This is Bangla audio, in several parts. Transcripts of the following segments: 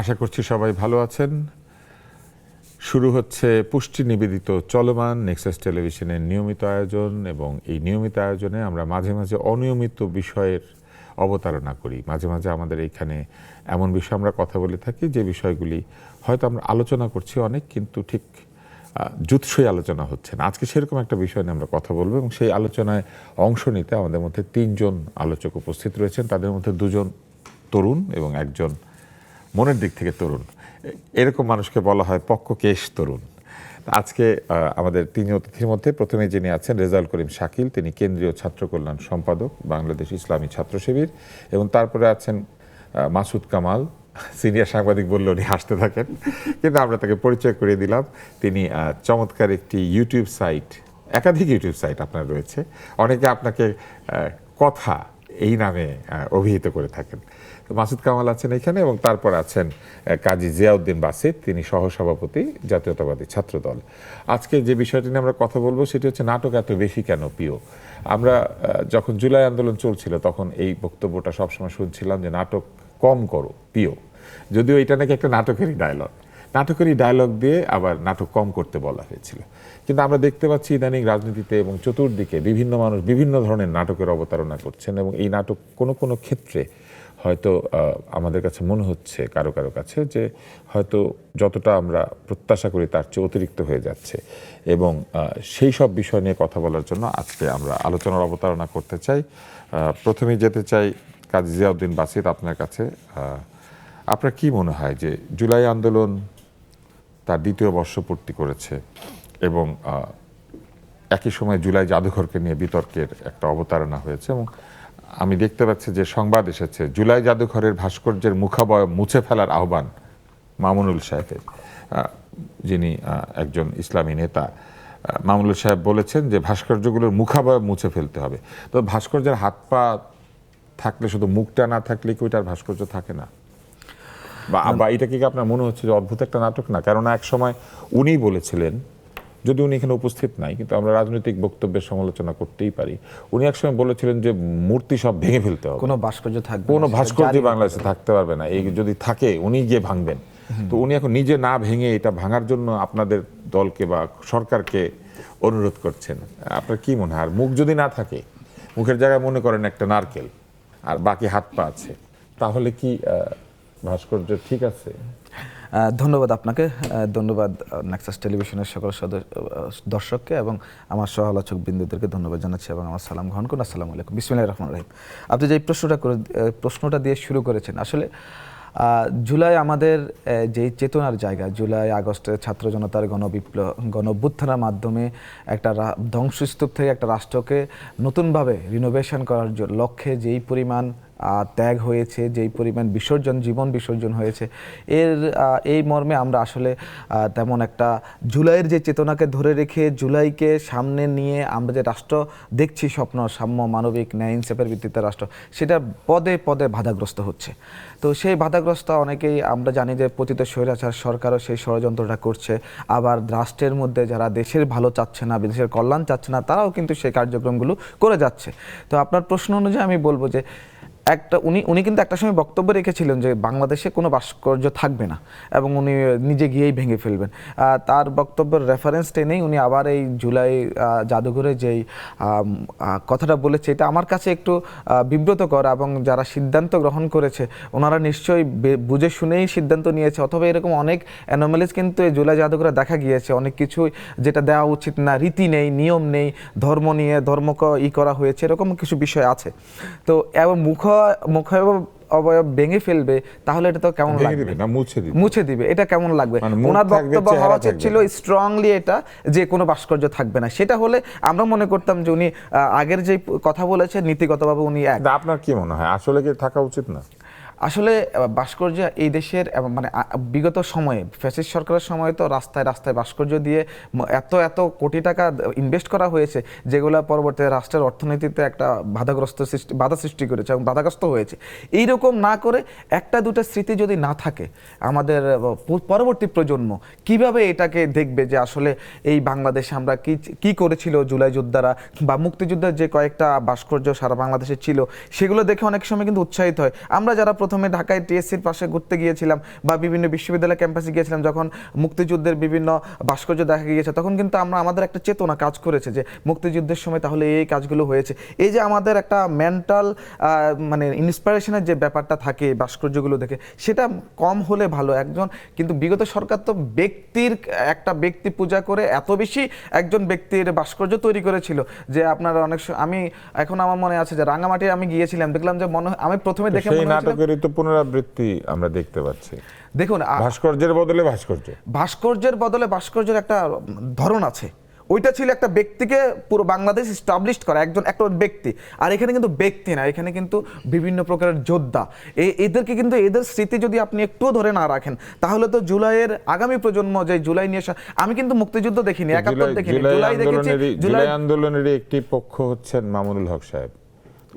আশা করছি সবাই ভালো আছেন। শুরু হচ্ছে পুষ্টি নিবেদিত চলমান নেক্সাস টেলিভিশনের নিয়মিত আয়োজন, এবং এই নিয়মিত আয়োজনে আমরা মাঝে মাঝে অনিয়মিত বিষয়ের অবতারণা করি। মাঝে মাঝে আমাদের এইখানে এমন বিষয় আমরা কথা বলে থাকি যে বিষয়গুলি হয়তো আমরা আলোচনা করছি অনেক, কিন্তু ঠিক জুৎসই আলোচনা হচ্ছে না। আজকে সেরকম একটা বিষয় নিয়ে আমরা কথা বলবো, এবং সেই আলোচনায় অংশ নিতে আমাদের মধ্যে 3 জন আলোচক উপস্থিত রয়েছেন। তাদের মধ্যে 2 জন তরুণ এবং একজন মনের দিক থেকে তরুণ। এরকম মানুষকে বলা হয় পক্ককেশ তরুণ। আজকে আমাদের 3 অতিথির মধ্যে প্রথমে যিনি আছেন রেজাউল করিম শাকিল, তিনি কেন্দ্রীয় ছাত্র কল্যাণ সম্পাদক, বাংলাদেশ ইসলামী ছাত্র শিবির। এবং তারপরে আছেন মাসুদ কামাল, সিনিয়র সাংবাদিক বললে উনি হাসতে থাকেন, কিন্তু আমরা তাকে পরিচয় করিয়ে দিলাম। তিনি চমৎকার একটি ইউটিউব সাইট, একাধিক ইউটিউব সাইট আপনার রয়েছে, অনেকে আপনাকে কথা এই নামে অভিহিত করে থাকেন। মাসুদ কামাল আছেন এখানে, এবং তারপর আছেন কাজী জিয়াউদ্দিন বাসিত, তিনি সহসভাপতি জাতীয়তাবাদী ছাত্রদল। আজকে যে বিষয়টি নিয়ে আমরা কথা বলবো সেটি হচ্ছে নাটক এত বেশি কেন প্রিয়। আমরা যখন জুলাই আন্দোলন চলছিল তখন এই বক্তব্যটা সবসময় শুনছিলাম যে নাটক কম করো প্রিয়, যদিও এটা নাকি একটা নাটকেরই ডায়লগ দিয়ে আবার নাটক কম করতে বলা হয়েছিল। কিন্তু আমরা দেখতে পাচ্ছি ইদানিং রাজনীতিতে এবং চতুর্দিকে বিভিন্ন মানুষ বিভিন্ন ধরনের নাটকের অবতারণা করছেন, এবং এই নাটক কোনো কোনো ক্ষেত্রে হয়তো আমাদের কাছে মনে হচ্ছে কারো কারো কাছে যে হয়তো যতটা আমরা প্রত্যাশা করি তার চেয়ে অতিরিক্ত হয়ে যাচ্ছে। এবং সেই সব বিষয় নিয়ে কথা বলার জন্য আজকে আমরা আলোচনার অবতারণা করতে চাই। প্রথমেই যেতে চাই কাজী জিয়াউদ্দিন বাসিত, আপনার কাছে। আপনার কি মনে হয় যে জুলাই আন্দোলন তার 2য় বর্ষপূর্তি করেছে, এবং একই সময় জুলাই জাদুঘরকে নিয়ে বিতর্কের একটা অবতারণা হয়েছে, এবং আমি দেখতে পাচ্ছি যে সংবাদ এসেছে জুলাই জাদুঘরের ভাস্কর্যের মুখাবয়ব মুছে ফেলার আহ্বান মামুনুল সাহেবের, যিনি একজন ইসলামী নেতা। মামুনুল সাহেব বলেছেন যে ভাস্কর্যগুলোর মুখাবয়ব মুছে ফেলতে হবে। তো ভাস্কর্যের হাত পা থাকলে, শুধু মুখটা না থাকলে কি ওইটার ভাস্কর্য থাকে না? বা এটা কি আপনার মনে হচ্ছে যে অদ্ভুত একটা নাটক না? কেননা এক সময় উনি বলেছিলেন, যদি উনি এখানে উপস্থিত নাই, কিন্তু আমরা রাজনৈতিক বক্তব্যের সমালোচনা করতেই পারি, উনি একসময় বলেছিলেন যে মূর্তি সব ভেঙে ফেলতে হবে, কোনো ভাস্কর্য থাকবে, কোনো ভাস্কর্য বাংলাদেশে থাকতে পারবে না, এই যদি থাকে উনি গিয়ে ভাঙবেন। তো উনি এখন নিজে না ভেঙে এটা ভাঙার জন্য আপনাদের দলকে বা সরকারকে অনুরোধ করছেন। আপনার কি মনে হয়, আর মুখ যদি না থাকে, মুখের জায়গায় মনে করেন একটা নারকেল আর বাকি হাত পা আছে, তাহলে কি ভাস্কর্য ঠিক আছে? ধন্যবাদ আপনাকে, ধন্যবাদ নেক্সাস টেলিভিশনের সকল দর্শককে এবং আমার সহ আলোচক বিন্দুদেরকে ধন্যবাদ জানাচ্ছি, এবং আমার সালাম গ্রহণ করুন। আসসালামু আলাইকুম, বিসমিল্লাহির রহমানির রহিম। আপনি যে প্রশ্নটা দিয়ে শুরু করেছেন, আসলে জুলাই আমাদের যেই চেতনার জায়গা, জুলাই আগস্টে ছাত্র জনতার গণঅভ্যুত্থানের মাধ্যমে একটা ধ্বংসস্তূপ থেকে একটা রাষ্ট্রকে নতুনভাবে রিনোভেশন করার লক্ষ্যে যেই পরিমাণ ত্যাগ হয়েছে, যেই পরিমাণ জীবন বিসর্জন হয়েছে, এই মর্মে আমরা আসলে তেমন একটা জুলাইয়ের যে চেতনাকে ধরে রেখে জুলাইকে সামনে নিয়ে আমরা যে রাষ্ট্র দেখছি, স্বপ্ন, সাম্য, মানবিক, ন্যায় ইনসাফের ভিত্তিতে রাষ্ট্র, সেটা পদে পদে বাধাগ্রস্ত হচ্ছে। তো সেই বাধাগ্রস্ত অনেকেই আমরা জানি যে পতিত স্বৈরাচার সরকারও সেই ষড়যন্ত্রটা করছে। আবার রাষ্ট্রের মধ্যে যারা দেশের ভালো চাচ্ছে না, দেশের কল্যাণ চাচ্ছে না, তারাও কিন্তু সেই কার্যক্রমগুলো করে যাচ্ছে। তো আপনার প্রশ্ন অনুযায়ী আমি বলবো যে উনি কিন্তু একটা সময় বক্তব্য রেখেছিলেন যে বাংলাদেশে কোনো ভাস্কর্য থাকবে না, এবং উনি নিজে গিয়েই ভেঙে ফেলবেন। তার বক্তব্যের রেফারেন্স টেনেই উনি আবার এই জুলাই জাদুঘরে যেই কথাটা বলেছে, এটা আমার কাছে একটু বিব্রতকর, এবং যারা সিদ্ধান্ত গ্রহণ করেছে ওনারা নিশ্চয়ই বুঝে শুনেই সিদ্ধান্ত নিয়েছে, অথবা এরকম অনেক অ্যানোমালিজ কিন্তু এই জুলাই জাদুঘরে দেখা গিয়েছে। অনেক কিছুই যেটা দেওয়া উচিত না, রীতি নেই, নিয়ম নেই, ধর্ম নিয়ে ধর্মকে করা হয়েছে, এরকম কিছু বিষয় আছে। তো এবং অবয়ব ভেঙে ফেলবে, তাহলে এটা তো কেমন লাগবে, মুছে দিবে, এটা কেমন লাগবে? ওনার বক্তব্য হওয়া উচিত ছিল স্ট্রংলি এটা যে কোনো ভাস্কর্য থাকবে না। সেটা হলে আমরা মনে করতাম যে উনি আগের যে কথা বলেছে নীতিগতভাবে উনি এক। আপনার কি মনে হয় আসলে কি থাকা উচিত না? আসলে ভাস্কর্য এই দেশের মানে বিগত সময়ে ফ্যাসিস্ট সরকারের সময় তো রাস্তায় রাস্তায় ভাস্কর্য দিয়ে এত কোটি টাকা ইনভেস্ট করা হয়েছে, যেগুলো পরবর্তীতে রাষ্ট্রের অর্থনীতিতে একটা বাধা সৃষ্টি করেছে এবং বাধাগ্রস্ত হয়েছে। এইরকম না করে একটা দুটো স্মৃতি যদি না থাকে, আমাদের পরবর্তী প্রজন্ম কিভাবে এটাকে দেখবে যে আসলে এই বাংলাদেশে আমরা কি করেছিল জুলাই যোদ্ধারা, বা মুক্তিযুদ্ধের যে কয়েকটা ভাস্কর্য সারা বাংলাদেশে ছিল, সেগুলো দেখে অনেক সময় কিন্তু উৎসাহিত হয়। আমরা যারা প্রথমে ঢাকায় টিএসসির পাশে ঘুরতে গিয়েছিলাম বা বিভিন্ন বিশ্ববিদ্যালয় ক্যাম্পাসে গিয়েছিলাম, যখন মুক্তিযুদ্ধের বিভিন্ন ভাস্কর্য দেখা গিয়েছে, তখন কিন্তু আমাদের একটা চেতনা কাজ করেছে যে মুক্তিযুদ্ধের সময় তাহলে এই কাজগুলো হয়েছে। এই যে আমাদের একটা মেন্টাল মানে ইন্সপিরেশনের যে ব্যাপারটা থাকে ভাস্কর্যগুলো দেখে, সেটা কম হলে ভালো। একজন কিন্তু বিগত সরকার তো একটা ব্যক্তি পূজা করে এত বেশি একজন ব্যক্তির ভাস্কর্য তৈরি করেছিল যে আপনার আমি এখন আমার মনে আছে যে রাঙামাটি আমি গিয়েছিলাম, দেখলাম যে আমি প্রথমে দেখে সেই নাটকেরই তো পুনরাবৃত্তি আমরা দেখতে পাচ্ছি। দেখুন, ভাস্কর্যের বদলে ভাস্কর্যের একটা ধরন আছে। ওইটা ছিল একটা ব্যক্তিকে পুরো বাংলাদেশ এস্টাবলিশ করা, একটা ব্যক্তি। আর এখানে কিন্তু ব্যক্তি না, এখানে কিন্তু বিভিন্ন প্রকারের যোদ্ধা। এদেরকে কিন্তু এদের স্মৃতি যদি আপনি একটুও ধরে না রাখেন, তাহলে তো জুলাইয়ের আগামী প্রজন্ম যে জুলাই নিয়ে আমি কিন্তু মুক্তিযুদ্ধ দেখিনি, 71 দেখিনি, জুলাই দেখেছি। জুলাই আন্দোলনের একটি পক্ষ হচ্ছেন মামুনুল হক সাহেব,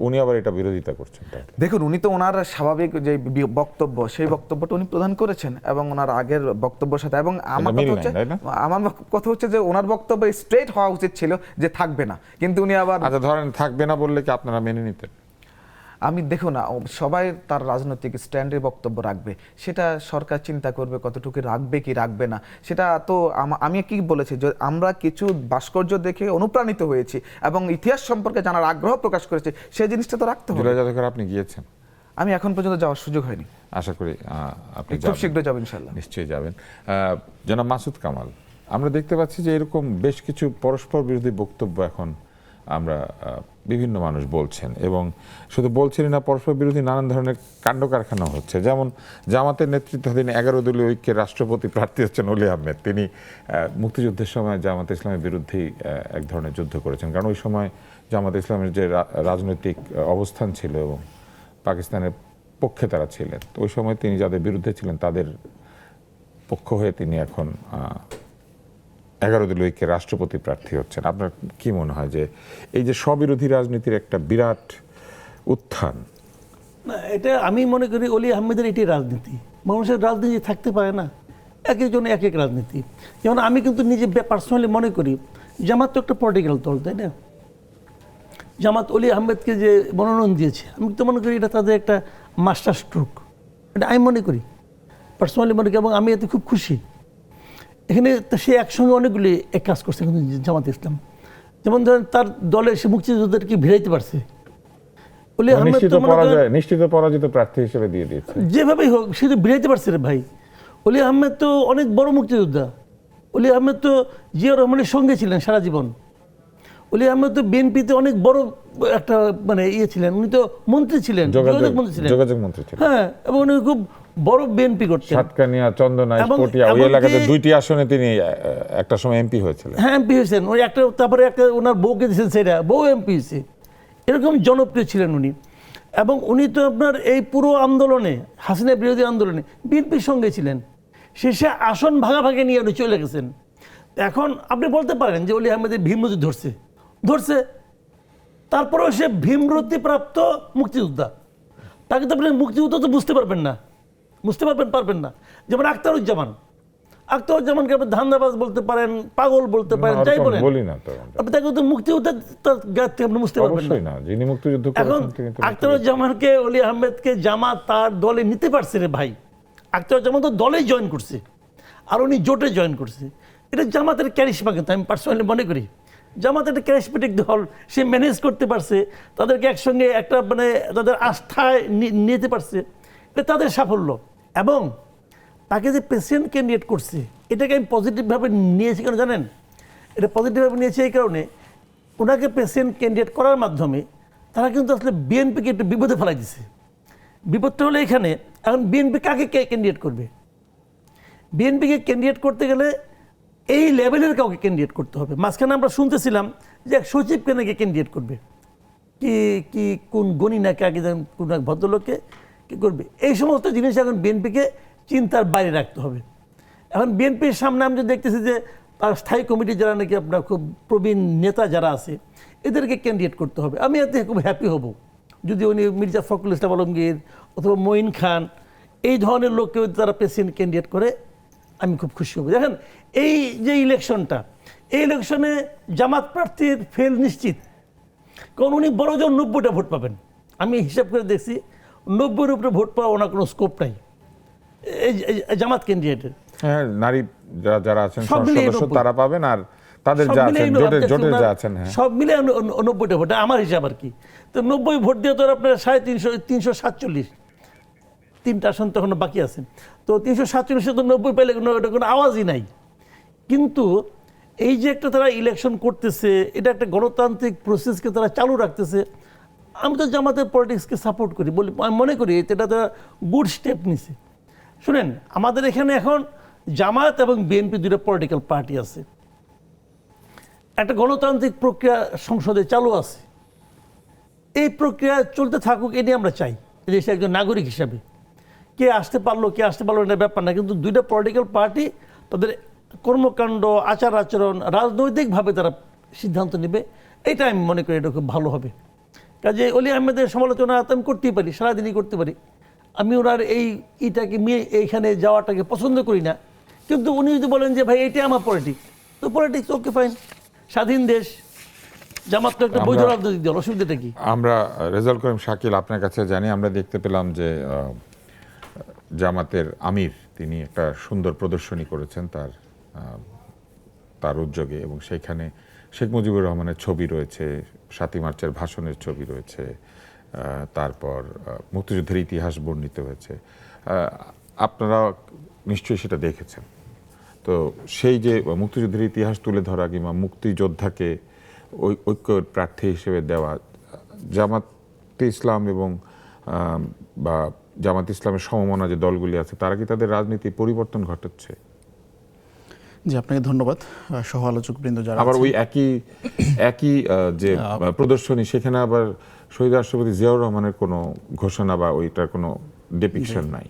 উনি আবার এটা বিরোধিতা করছেন। দেখুন, উনি তো ওনার স্বাভাবিক যে বক্তব্য, সেই বক্তব্যটা উনি প্রদান করেছেন এবং ওনার আগের বক্তব্যের সাথে, এবং আমার কথা হচ্ছে যে ওনার বক্তব্য স্ট্রেট হওয়া উচিত ছিল যে থাকবে না, কিন্তু উনি আবার আচ্ছা ধরেন থাকবে না বললে কি আপনারা মেনে নিতেন? আমি দেখুন, সবাই তার রাজনৈতিক স্ট্যান্ডের বক্তব্য রাখবে, সেটা সরকার চিন্তা করবে কতটুকু রাখবে কি রাখবে না। সেটা তো আমি কি বলেছি যে আমরা কিছু ভাস্কর্য দেখে অনুপ্রাণিত হয়েছি এবং ইতিহাস সম্পর্কে জানার আগ্রহ প্রকাশ করেছি, সেই জিনিসটা তো রাখতে হবে। জুলাই জাদুঘর আপনি গিয়েছেন? আমি এখন পর্যন্ত যাওয়ার সুযোগ হয়নি, আশা করি আপনি খুব শীঘ্রই যাবেন ইনশাআল্লাহ। নিশ্চয়ই যাবেন। জনাব মাসুদ কামাল, আমরা দেখতে পাচ্ছি যে এরকম বেশ কিছু পরস্পর বিরোধী বক্তব্য এখন আমরা বিভিন্ন মানুষ বলছেন, এবং শুধু বলছেনই না, পরস্পর বিরোধী নানান ধরনের কাণ্ড কারখানা হচ্ছে। যেমন জামাতের নেতৃত্বাধীন 11 দলীয় ঐক্যের রাষ্ট্রপতি প্রার্থী হচ্ছেন অলি আহমেদ। তিনি মুক্তিযুদ্ধের সময় জামাত ইসলামের বিরুদ্ধেই এক ধরনের যুদ্ধ করেছেন, কারণ ওই সময় জামাত ইসলামের যে রাজনৈতিক অবস্থান ছিল এবং পাকিস্তানের পক্ষে তারা ছিলেন, তো ওই সময় তিনি যাদের বিরুদ্ধে ছিলেন তাদের পক্ষ হয়ে তিনি এখন 11 দলীয় ঐক্যের রাষ্ট্রপতি প্রার্থী হচ্ছেন। আপনার কি মনে হয় যে এই যে স্ববিরোধী রাজনীতির একটা বিরাট উত্থান? না, এটা আমি মনে করি অলি আহমেদের এটি রাজনীতি। মানুষের রাজনীতি থাকতে পারে না, এক একজন এক এক রাজনীতি। যেমন আমি কিন্তু নিজে পার্সোনালি মনে করি জামাত তো একটা পলিটিক্যাল দল, তাই না? জামাত অলি আহমেদকে যে মনোনয়ন দিয়েছে, আমি তো মনে করি এটা তাদের একটা মাস্টার স্ট্রোক, এটা আমি মনে করি, পার্সোনালি মনে করি, এবং আমি এতে খুব খুশি। এখানে সে একসঙ্গে অনেকগুলি এক কাজ করছে কিন্তু জামাত ইসলাম। যেমন ধরেন তার দলে সে মুক্তিযোদ্ধাদেরকে ভিড়াইতে পারছে, অলি আহমেদ নিশ্চিত পরাজিত প্রার্থী হিসেবে দিয়ে দিয়েছে। যেভাবেই হোক সে তো ভিড়াইতে পারছে রে ভাই। অলি আহমেদ তো অনেক বড় মুক্তিযোদ্ধা। অলি আহমেদ তো জিয়া রহমানের সঙ্গে ছিলেন সারা জীবন। অলি আহমেদ তো বিএনপিতে অনেক বড় একটা মানে ছিলেন, উনি তো মন্ত্রী ছিলেন, যোগাযোগ মন্ত্রী ছিলেন। হ্যাঁ, এবং উনি খুব বড় বিএনপি করতেন। সাতকানিয়া, চন্দনাইশ, পটিয়া ওই এলাকাতে 2টি আসনে তিনি একটা সময় এমপি হয়েছিলেন। হ্যাঁ, এমপি হয়েছেন। ওই একটা, তারপরে একটা ওনার বউকে দিয়েছেন, সেটা বউ এমপি হয়েছে। এরকম জনপ্রিয় ছিলেন উনি। এবং উনি তো আপনার এই পুরো আন্দোলনে, হাসিনা বিরোধী আন্দোলনে বিএনপির সঙ্গে ছিলেন। শেষে আসন ভাগাভাগি নিয়ে উনি চলে গেছেন। এখন আপনি বলতে পারেন যে অলি আহমেদের ভীমরতি ধরছে, তারপরেও সে ভীমরতি প্রাপ্ত মুক্তিযোদ্ধা। তাকে তো আপনি মুক্তিযুদ্ধ তো বুঝতে পারবেন না। যেমন আখতারুজ্জামানকে আপনি ধান্দাবাজ বলতে পারেন, পাগল বলতে পারেন, যাই বলেন, আপনি তাকে তো মুক্তিযোদ্ধা তার গাছ থেকে আপনি বুঝতে পারবেন না। এখন আখতারুজ্জামানকে, অলি আহমেদকে জামাত তার দলে নিতে পারছে রে ভাই। আখতারুজ্জামান তো দলেই জয়েন করছে, আর উনি জোটে জয়েন করছে। এটা জামাতের ক্যারিশমা, কিন্তু আমি পার্সোনালি মনে করি জামাত একটা ক্যারিশমেটিক দল, সে ম্যানেজ করতে পারছে, তাদেরকে একসঙ্গে একটা মানে তাদের আস্থায় নিতে পারছে, এটা তাদের সাফল্য। এবং তাকে যে প্রেসিডেন্ট ক্যান্ডিডেট করছে, এটাকে আমি পজিটিভভাবে নিয়েছি। কেন জানেন? এটা পজিটিভভাবে নিয়েছি এই কারণে, ওনাকে প্রেসিডেন্ট ক্যান্ডিডেট করার মাধ্যমে তারা কিন্তু আসলে বিএনপিকে একটু বিপদে ফেলাই দিছে। বিপদটা হলো এখানে, এখন বিএনপি কাকে ক্যান্ডিডেট করবে? বিএনপিকে ক্যান্ডিডেট করতে গেলে এই লেভেলের কাউকে ক্যান্ডিডেট করতে হবে। মাঝখানে আমরা শুনতেছিলাম যে এক সচিবকে নাকি ক্যান্ডিডেট করবে, কি কোন গণি নাকি আগে কোন এক ভদ্রলোককে কী করবে। এই সমস্ত জিনিস এখন বিএনপিকে চিন্তার বাইরে রাখতে হবে। এখন বিএনপির সামনে আমি দেখতেছি যে তার স্থায়ী কমিটি যারা নাকি আপনার খুব প্রবীণ নেতা যারা আছে, এদেরকে ক্যান্ডিডেট করতে হবে। আমি এতে খুব হ্যাপি হব যদি উনি মির্জা ফখরুল ইসলাম আলমগীর অথবা মঈন খান এই ধরনের লোককে তারা প্রেসিডেন্ট ক্যান্ডিডেট করে, আমি খুব খুশি হব। দেখেন এই যে ইলেকশনটা, এই ইলেকশনে জামাত প্রার্থীর ফেল নিশ্চিত, কারণ উনি বড় জোর 90টা ভোট পাবেন। আমি হিসাব করে দেখছি 90-এর উপরে ভোট পাওয়া ওনার কোনো স্কোপ নাই এই জামাত ক্যান্ডিডেটের। হ্যাঁ, নারী যারা আছেন সব মিলিয়ে সদস্য 90 তারা পাবেন, আর তাদের সব যা মিলিয়ে আছেন জোটের যা আছেন, হ্যাঁ সব মিলে 90টা ভোট আমার হিসাব আর কি। তো 90 ভোট দিয়ে তো আপনার 347 তিনটা আসন তখন বাকি আছে। তো 347 তো 90 পেলে কোনো আওয়াজই নাই। কিন্তু এই যে একটা তারা ইলেকশন করতেছে, এটা একটা গণতান্ত্রিক প্রসেসকে তারা চালু রাখতেছে। আমি তো জামাতের পলিটিক্সকে সাপোর্ট করি, বলি আমি মনে করি এটা তারা গুড স্টেপ নিছে। শুনেন, আমাদের এখানে এখন জামাত এবং বিএনপি দুটো পলিটিক্যাল পার্টি আছে, একটা গণতান্ত্রিক প্রক্রিয়া সংসদে চালু আছে। এই প্রক্রিয়া চলতে থাকুক, এটি আমরা চাই দেশে একজন নাগরিক হিসাবে। কে আসতে পারলো কে আসতে পারলো এটা ব্যাপার না, কিন্তু দুইটা পলিটিক্যাল পার্টি তাদের কর্মকাণ্ড, আচার আচরণ, রাজনৈতিকভাবে তারা সিদ্ধান্ত নেবে। এটা আমি মনে করি এটা খুব ভালো হবে। কাজে অলি আহমেদের সমালোচনা তো আমি করতেই পারি, সারাদিনই করতে পারি। আমি ওনার এইটাকে এইখানে যাওয়াটাকে পছন্দ করি না, কিন্তু উনি যদি বলেন যে ভাই এইটাই আমার পলিটিক্স, তো পলিটিক্স ওকে ফাইন, স্বাধীন দেশ, জামাত তো একটা বৈধ রাজনৈতিক দল, অসুবিধাটা কি? আমরা রেজাউল করিম শাকিল আপনার কাছে জানি, আমরা দেখতে পেলাম যে জামাতের আমির তিনি একটা সুন্দর প্রদর্শনী করেছেন তার উদ্যোগে, এবং সেখানে শেখ মুজিবুর রহমানের ছবি রয়েছে, 7ই মার্চের ভাষণের ছবি রয়েছে, তারপর মুক্তিযুদ্ধের ইতিহাস বর্ণিত হয়েছে। আপনারা নিশ্চয়ই সেটা দেখেছেন। তো সেই যে মুক্তিযুদ্ধের ইতিহাস তুলে ধরা কিংবা মুক্তিযোদ্ধাকে ঐক্যের প্রার্থী হিসেবে দেওয়া, জামাতে ইসলাম এবং বা জামাত ইসলামের সমমনা যে দলগুলি আছে তারা কি তাদের রাজনীতি পরিবর্তন ঘটাচ্ছে? জি, আপনাকে ধন্যবাদ। সহ আলোচক বৃন্দ যারা আবার ওই একই যে প্রদর্শনী, সেখানে আবার শহীদ রাষ্ট্রপতি জিয়াউর রহমানের কোনো ঘোষণা বা ওইটার কোনো ডেপিকশন নাই।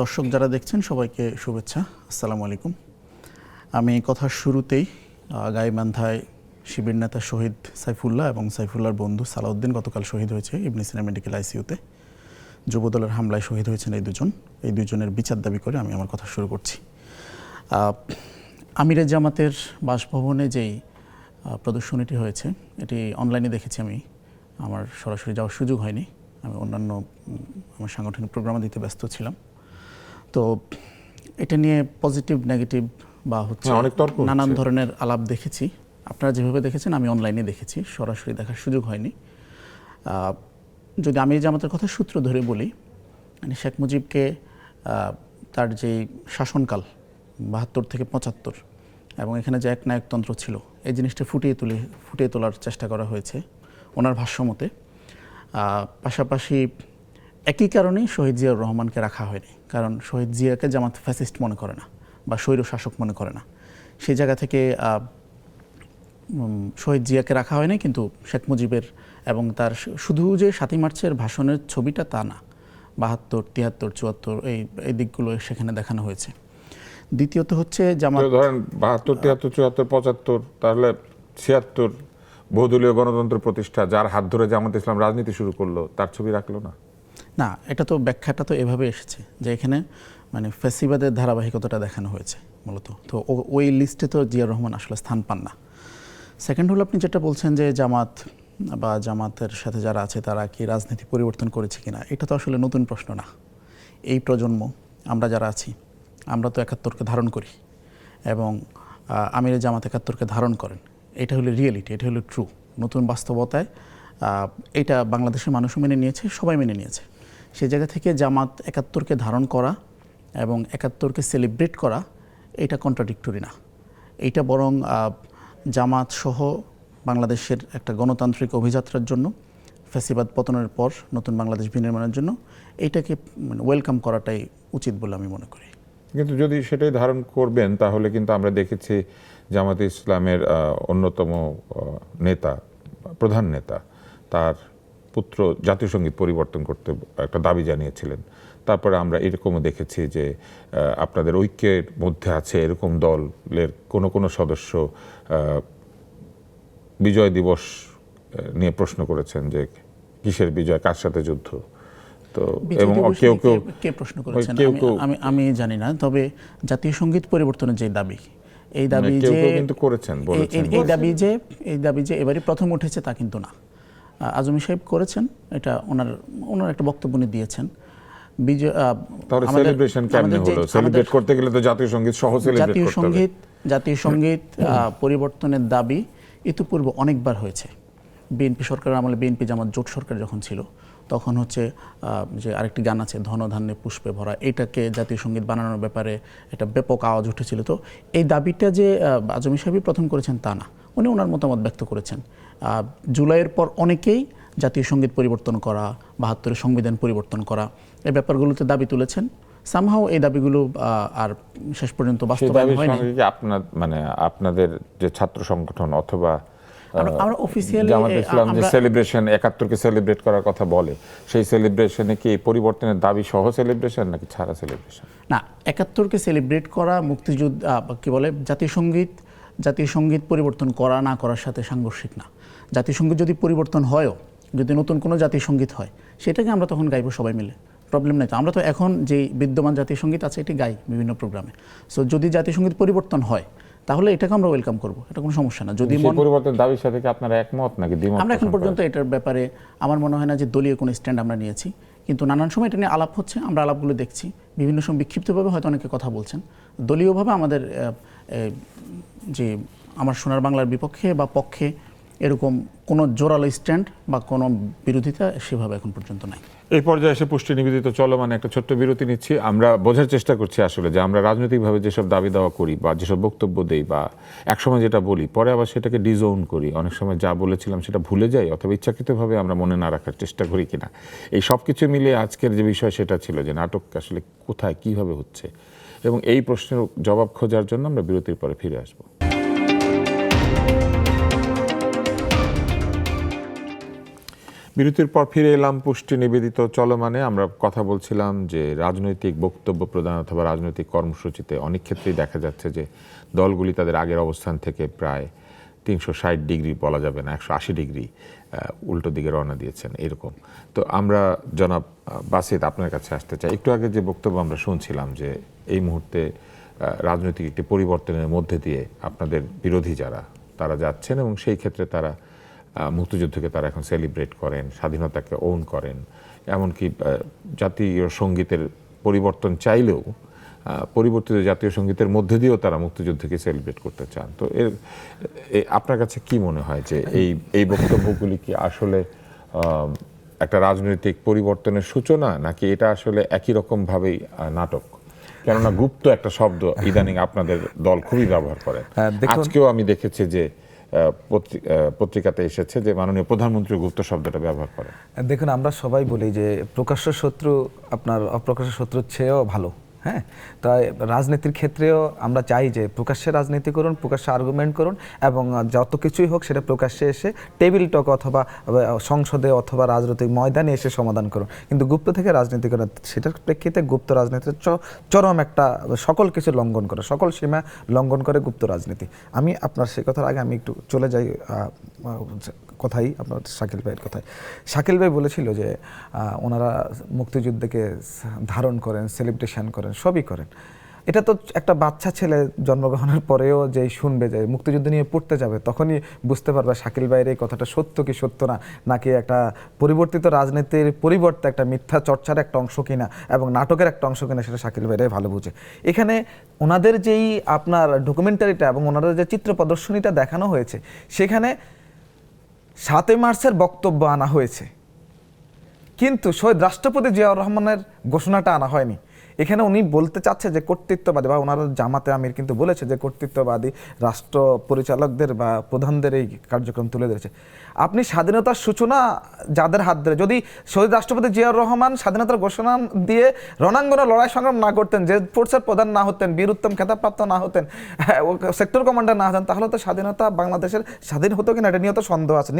দর্শক যারা দেখছেন সবাইকে শুভেচ্ছা, আসসালামু আলাইকুম। আমি কথার শুরুতেই গাইবান্ধায় শিবির নেতা শহীদ সাইফুল্লাহ এবং সাইফুল্লাহর বন্ধু সালাউদ্দিন গতকাল শহীদ হয়েছে ইবনে সিনা মেডিকেল আইসিইউতে। যুবদলের হামলায় শহীদ হয়েছেন এই দুজনের বিচার দাবি করে আমি আমার কথা শুরু করছি। আমিরের জামাতের বাসভবনে যেই প্রদর্শনীটি হয়েছে এটি অনলাইনে দেখেছি আমি, আমার সরাসরি যাওয়ার সুযোগ হয়নি, আমি অন্যান্য আমার সাংগঠনিক প্রোগ্রামে দিতে ব্যস্ত ছিলাম। তো এটা নিয়ে পজিটিভ নেগেটিভ বা হচ্ছে নানান ধরনের আলাপ দেখেছি। আপনারা যেভাবে দেখেছেন আমি অনলাইনে দেখেছি, সরাসরি দেখার সুযোগ হয়নি। যদি আমির জামাতের কথা সূত্র ধরে বলি, মানে শেখ মুজিবকে তার যে শাসনকাল 72 থেকে 75 এবং এখানে যে একনায়কতন্ত্র ছিল এই জিনিসটা ফুটিয়ে তোলার চেষ্টা করা হয়েছে ওনার ভাষ্যমতে। পাশাপাশি একই কারণেই শহীদ জিয়াউর রহমানকে রাখা হয়নি, কারণ শহীদ জিয়াকে জামাত ফ্যাসিস্ট মনে করে না বা স্বৈর শাসক মনে করে না। সেই জায়গা থেকে শহীদ জিয়াকে রাখা হয়নি, কিন্তু শেখ মুজিবের এবং তার শুধু যে 7ই মার্চের ভাষণের ছবিটা তা না, 72, 73, 74 এই দিকগুলো সেখানে দেখানো হয়েছে। দ্বিতীয়ত হচ্ছে জামাত ধরেন 72, 73, 74, 75, তাহলে 76 বহুদলীয় গণতন্ত্র প্রতিষ্ঠা, যার হাত ধরে জামাত ইসলাম রাজনীতি শুরু করলো, তার ছবি রাখলো না? না, এটা তো ব্যাখ্যাটা তো এভাবে এসেছে যে এখানে মানে ফ্যাসিবাদের ধারাবাহিকতাটা দেখানো হয়েছে মূলত। তো ওই লিস্টে তো জিয়াউর রহমান আসলে স্থান পান না। সেকেন্ড হলো আপনি যেটা বলছেন যে জামাত বা জামাতের সাথে যারা আছে তারা কি রাজনীতি পরিবর্তন করেছে কিনা, এটা তো আসলে নতুন প্রশ্ন না। এই প্রজন্ম আমরা যারা আছি আমরা তো 71কে ধারণ করি এবং আমিরের জামাত 71কে ধারণ করেন। এটা হলো রিয়েলিটি, এটা হলো ট্রু, নতুন বাস্তবতায় এটা বাংলাদেশের মানুষও মেনে নিয়েছে, সবাই মেনে নিয়েছে। সেই জায়গা থেকে জামাত 71কে ধারণ করা এবং 71কে সেলিব্রেট করা এটা কন্ট্রাডিক্টরি না। এইটা বরং জামাত সহ বাংলাদেশের একটা গণতান্ত্রিক অভিযাত্রার জন্য, ফ্যাসিবাদ পতনের পর নতুন বাংলাদেশ বিনির্মাণের জন্য এইটাকে ওয়েলকাম করাটাই উচিত বলে আমি মনে করি। কিন্তু যদি সেটাই ধারণ করবেন তাহলে কিন্তু আমরা দেখেছি জামাতে ইসলামের অন্যতম নেতা, প্রধান নেতা, তার পুত্র জাতীয় সঙ্গীত পরিবর্তন করতে একটা দাবি জানিয়েছিলেন। তারপরে আমরা এরকমও দেখেছি যে আপনাদের ঐক্যের মধ্যে আছে এরকম দলের কোনো সদস্য বিজয় দিবস নিয়ে প্রশ্ন করেছেন যে কিসের বিজয়, কার সাথে যুদ্ধ। তো এবং কে প্রশ্ন করেছেন আমি জানি না, তবে জাতীয় সঙ্গীত পরিবর্তনের যে দাবি, এই দাবি যে কিন্তু করেছেন, এই দাবি যে এবারে প্রথম উঠেছে তা কিন্তু না। আজমি সাহেব করেছেন, এটা ওনার একটা বক্তব্য উনি দিয়েছেন। তাহলে সেলিব্রেশন কেমনে হলো? সেলিব্রেট করতে গেলে তো জাতীয় সঙ্গীত সহ সেলিব্রেট করতে হবে। জাতীয় সঙ্গীত পরিবর্তনের দাবি ইতিপূর্বে অনেকবার হয়েছে। বিএনপি সরকারের আমলে, বিএনপি জামাত জোট সরকার যখন ছিল, তখন হচ্ছে যে আরেকটি গান আছে ধনধান্যে পুষ্পে ভরা, এটাকে জাতীয় সঙ্গীত বানানোর ব্যাপারে এটা ব্যাপক আওয়াজ উঠেছিল। তো এই দাবিটা যে আজমি সাহেবই প্রথম করেছেন তা না, উনি ওনার মতামত ব্যক্ত করেছেন। জুলাইয়ের পর অনেকেই জাতীয় সঙ্গীত পরিবর্তন করা, ৭২-এর সংবিধান পরিবর্তন করা, এই ব্যাপারগুলোতে দাবি তুলেছেন। সামহাও এই দাবিগুলো আর শেষ পর্যন্ত বাস্তবায়ন হয়নি। আপনাদের যে ছাত্র সংগঠন অথবা আমরা অফিসিয়ালি জামাত ইসলাম যে সেলিব্রেশন ৭১কে সেলিব্রেট করার কথা বলে, সেই সেলিব্রেশনে কি পরিবর্তনের দাবি সহ সেলিব্রেশন নাকি ছাড়া সেলিব্রেশন? না, ৭১কে সেলিব্রেট করা মুক্তিযুদ্ধ কি বলে জাতীয় সঙ্গীত পরিবর্তন করা না করার সাথে সাংঘর্ষিক না। জাতীয় সঙ্গীত যদি পরিবর্তন হয়ও, যদি নতুন কোনো জাতীয় সঙ্গীত হয়, সেটাকে আমরা তখন গাইবো সবাই মিলে, প্রবলেম নাই। তো আমরা তো এখন যে বিদ্যমান জাতীয় সঙ্গীত আছে এটি গাই বিভিন্ন প্রোগ্রামে। সো যদি জাতীয় সঙ্গীত পরিবর্তন হয় তাহলে এটাকে আমরা ওয়েলকাম করবো, এটা কোনো সমস্যা না। যদি পরিবর্তনের দাবির সাথে কি আপনারা একমত নাকি দ্বিমত? আমরা এখন পর্যন্ত এটার ব্যাপারে আমার মনে হয় না যে দলীয় কোনো স্ট্যান্ড আমরা নিয়েছি, কিন্তু নানান সময় এটা নিয়ে আলাপ হচ্ছে, আমরা আলাপগুলো দেখছি। বিভিন্ন সময় বিক্ষিপ্তভাবে হয়তো অনেকে কথা বলছেন। দলীয়ভাবে আমাদের যে আমার সোনার বাংলার বিপক্ষে বা পক্ষে এরকম কোনো জোরালো স্ট্যান্ড বা কোনো বিরোধিতা সেভাবে এখন পর্যন্ত নাই। এই পর্যায়ে এসে পুষ্টি নিবেদিত চলমান একটা ছোট্ট বিরতি নিচ্ছি। আমরা বোঝার চেষ্টা করছি আসলে যে আমরা রাজনৈতিকভাবে যেসব দাবি দাওয়া করি বা যেসব বক্তব্য দেই বা একসময় যেটা বলি, পরে আবার সেটাকে ডিজোন করি, অনেক সময় যা বলেছিলাম সেটা ভুলে যাই অথবা ইচ্ছাকৃতভাবে আমরা মনে না রাখার চেষ্টা করি কিনা। এই সব কিছু মিলে আজকের যে বিষয় সেটা ছিল যে নাটক আসলে কোথায় কীভাবে হচ্ছে, এবং এই প্রশ্নের জবাব খোঁজার জন্য আমরা বিরতির পরে ফিরে আসবো। বিরতির পর ফিরে এলাম পুষ্টি নিবেদিত চলমানে। আমরা কথা বলছিলাম যে রাজনৈতিক বক্তব্য প্রদান অথবা রাজনৈতিক কর্মসূচিতে অনেক ক্ষেত্রেই দেখা যাচ্ছে যে দলগুলি তাদের আগের অবস্থান থেকে প্রায় ৩৬০ ডিগ্রি বলা যাবে না, ১৮০ ডিগ্রি উল্টো দিকে রওনা দিয়েছেন এরকম। তো আমরা জনাব বাসিত আপনার কাছে আসতে চাই। একটু আগে যে বক্তব্য আমরা শুনছিলাম যে এই মুহূর্তে রাজনৈতিক একটি পরিবর্তনের মধ্যে দিয়ে আপনাদের বিরোধী যারা তারা যাচ্ছেন এবং সেই ক্ষেত্রে তারা মুক্তিযুদ্ধকে তারা এখন সেলিব্রেট করেন, স্বাধীনতাকে ওন করেন, এমনকি জাতীয় সঙ্গীতের পরিবর্তন চাইলেও পরিবর্তিত জাতীয় সঙ্গীতের মধ্যে দিয়েও তারা মুক্তিযুদ্ধকে সেলিব্রেট করতে চান। তো আপনার কাছে কি মনে হয় যে এই বক্তব্যগুলি কি আসলে একটা রাজনৈতিক পরিবর্তনের সূচনা, নাকি এটা আসলে একই রকমভাবেই নাটক? কেননা গুপ্ত একটা শব্দ ইদানিং আপনাদের দল খুবই ব্যবহার করেন। আজকেও আমি দেখেছি যে পত্রিকাতে এসেছে যে মাননীয় প্রধানমন্ত্রী গুপ্ত শব্দটা ব্যবহার করেন। দেখুন, আমরা সবাই বলি যে প্রকাশ্য শত্রু আপনার অপ্রকাশ্য শত্রুর চেয়েও ভালো। হ্যাঁ, তাই রাজনীতির ক্ষেত্রেও আমরা চাই যে প্রকাশ্যে রাজনীতি করুন, প্রকাশ্যে আর্গুমেন্ট করুন, এবং যত কিছুই হোক সেটা প্রকাশ্যে এসে টেবিল টক অথবা সংসদে অথবা রাজনৈতিক ময়দানে এসে সমাধান করুন। কিন্তু গুপ্ত থেকে রাজনীতি করা, সেটার প্রেক্ষিতে গুপ্ত রাজনীতির চরম একটা সকল কিছু লঙ্ঘন করে, সকল সীমা লঙ্ঘন করে গুপ্ত রাজনীতি। আমি আপনার সে কথার আগে আমি একটু চলে যাই কথাই, আপনার শাকিল ভাইয়ের কথায়। শাকিল ভাই বলেছিল যে ওনারা মুক্তিযুদ্ধকে ধারণ করেন, সেলিব্রেশন করেন, সবই করেন। এটা তো একটা বাচ্চা ছেলে জন্মগ্রহণের পরেও যেই শুনবে যে মুক্তিযুদ্ধ নিয়ে পড়তে যাবে, তখনই বুঝতে পারবে শাকিল ভাইয়ের এই কথাটা সত্য কি সত্য না, নাকি একটা পরিবর্তিত রাজনীতির পরিবর্তে একটা মিথ্যা চর্চার একটা অংশ কিনা এবং নাটকের একটা অংশ কিনা, সেটা শাকিল ভাইরাই ভালো বুঝে। এখানে ওনাদের যেই আপনার ডকুমেন্টারিটা এবং ওনাদের যে চিত্র প্রদর্শনীটা দেখানো হয়েছে, সেখানে ৭ই মার্চের বক্তব্য আনা হয়েছে, কিন্তু শহীদ রাষ্ট্রপতি জিয়াউর রহমানের ঘোষণাটা আনা হয়নি। এখানে উনি বলতে চাচ্ছে যে কর্তৃত্ববাদী, বা ওনারা জামাতে আমির কিন্তু বলেছে যে কর্তৃত্ববাদী রাষ্ট্র পরিচালকদের বা প্রধানদের এই কার্যক্রম তুলে ধরেছে। আপনি স্বাধীনতার সূচনা যাদের হাত ধরে, যদি শহীদ রাষ্ট্রপতি জিয়াউর রহমান স্বাধীনতার ঘোষণা দিয়ে রণাঙ্গনে লড়াই সংগ্রাম না করতেন, যে ফোর্সের প্রধান না হতেন, বীর উত্তম খেতাবপ্রাপ্ত না হতেন, সেক্টর কমান্ডার না হতেন, তাহলে তো স্বাধীনতা বাংলাদেশের স্বাধীন হতো কিনা এটা নিয়ে তো সন্দেহ আছে,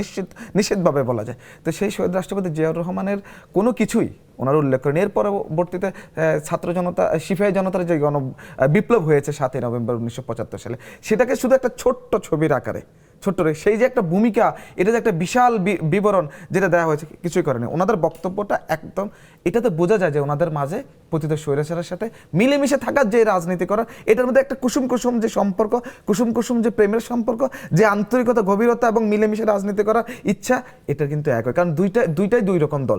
নিশ্চিতভাবে বলা যায়। তো সেই শহীদ রাষ্ট্রপতি জিয়াউর রহমানের কোনো কিছুই ওনারা উল্লেখ করেন। এর পরবর্তীতে ছাত্র জনতা, সিপাহী জনতার যে বিপ্লব হয়েছে ৭ই নভেম্বর ১৯৭৫ সালে, সেটাকে শুধু একটা ছোট্ট ছবির আকারে ছোট্ট রেখে সেই যে একটা ভূমিকা, এটা যে একটা বিশাল বিবরণ যেটা দেওয়া হয়েছে, কিছুই করেনি। ওনাদের বক্তব্যটা একদম, এটাতে বোঝা যায় যে ওনাদের মাঝে পতিত স্বৈরাচারের সাথে মিলেমিশে থাকার যে রাজনীতি করা, এটার মধ্যে একটা কুসুম কুসুম যে সম্পর্ক, কুসুম কুসুম যে প্রেমের সম্পর্ক, যে আন্তরিকতা, গভীরতা এবং মিলেমিশে রাজনীতি করার ইচ্ছা, এটা কিন্তু একই। কারণ দুইটাই দুই রকম দল।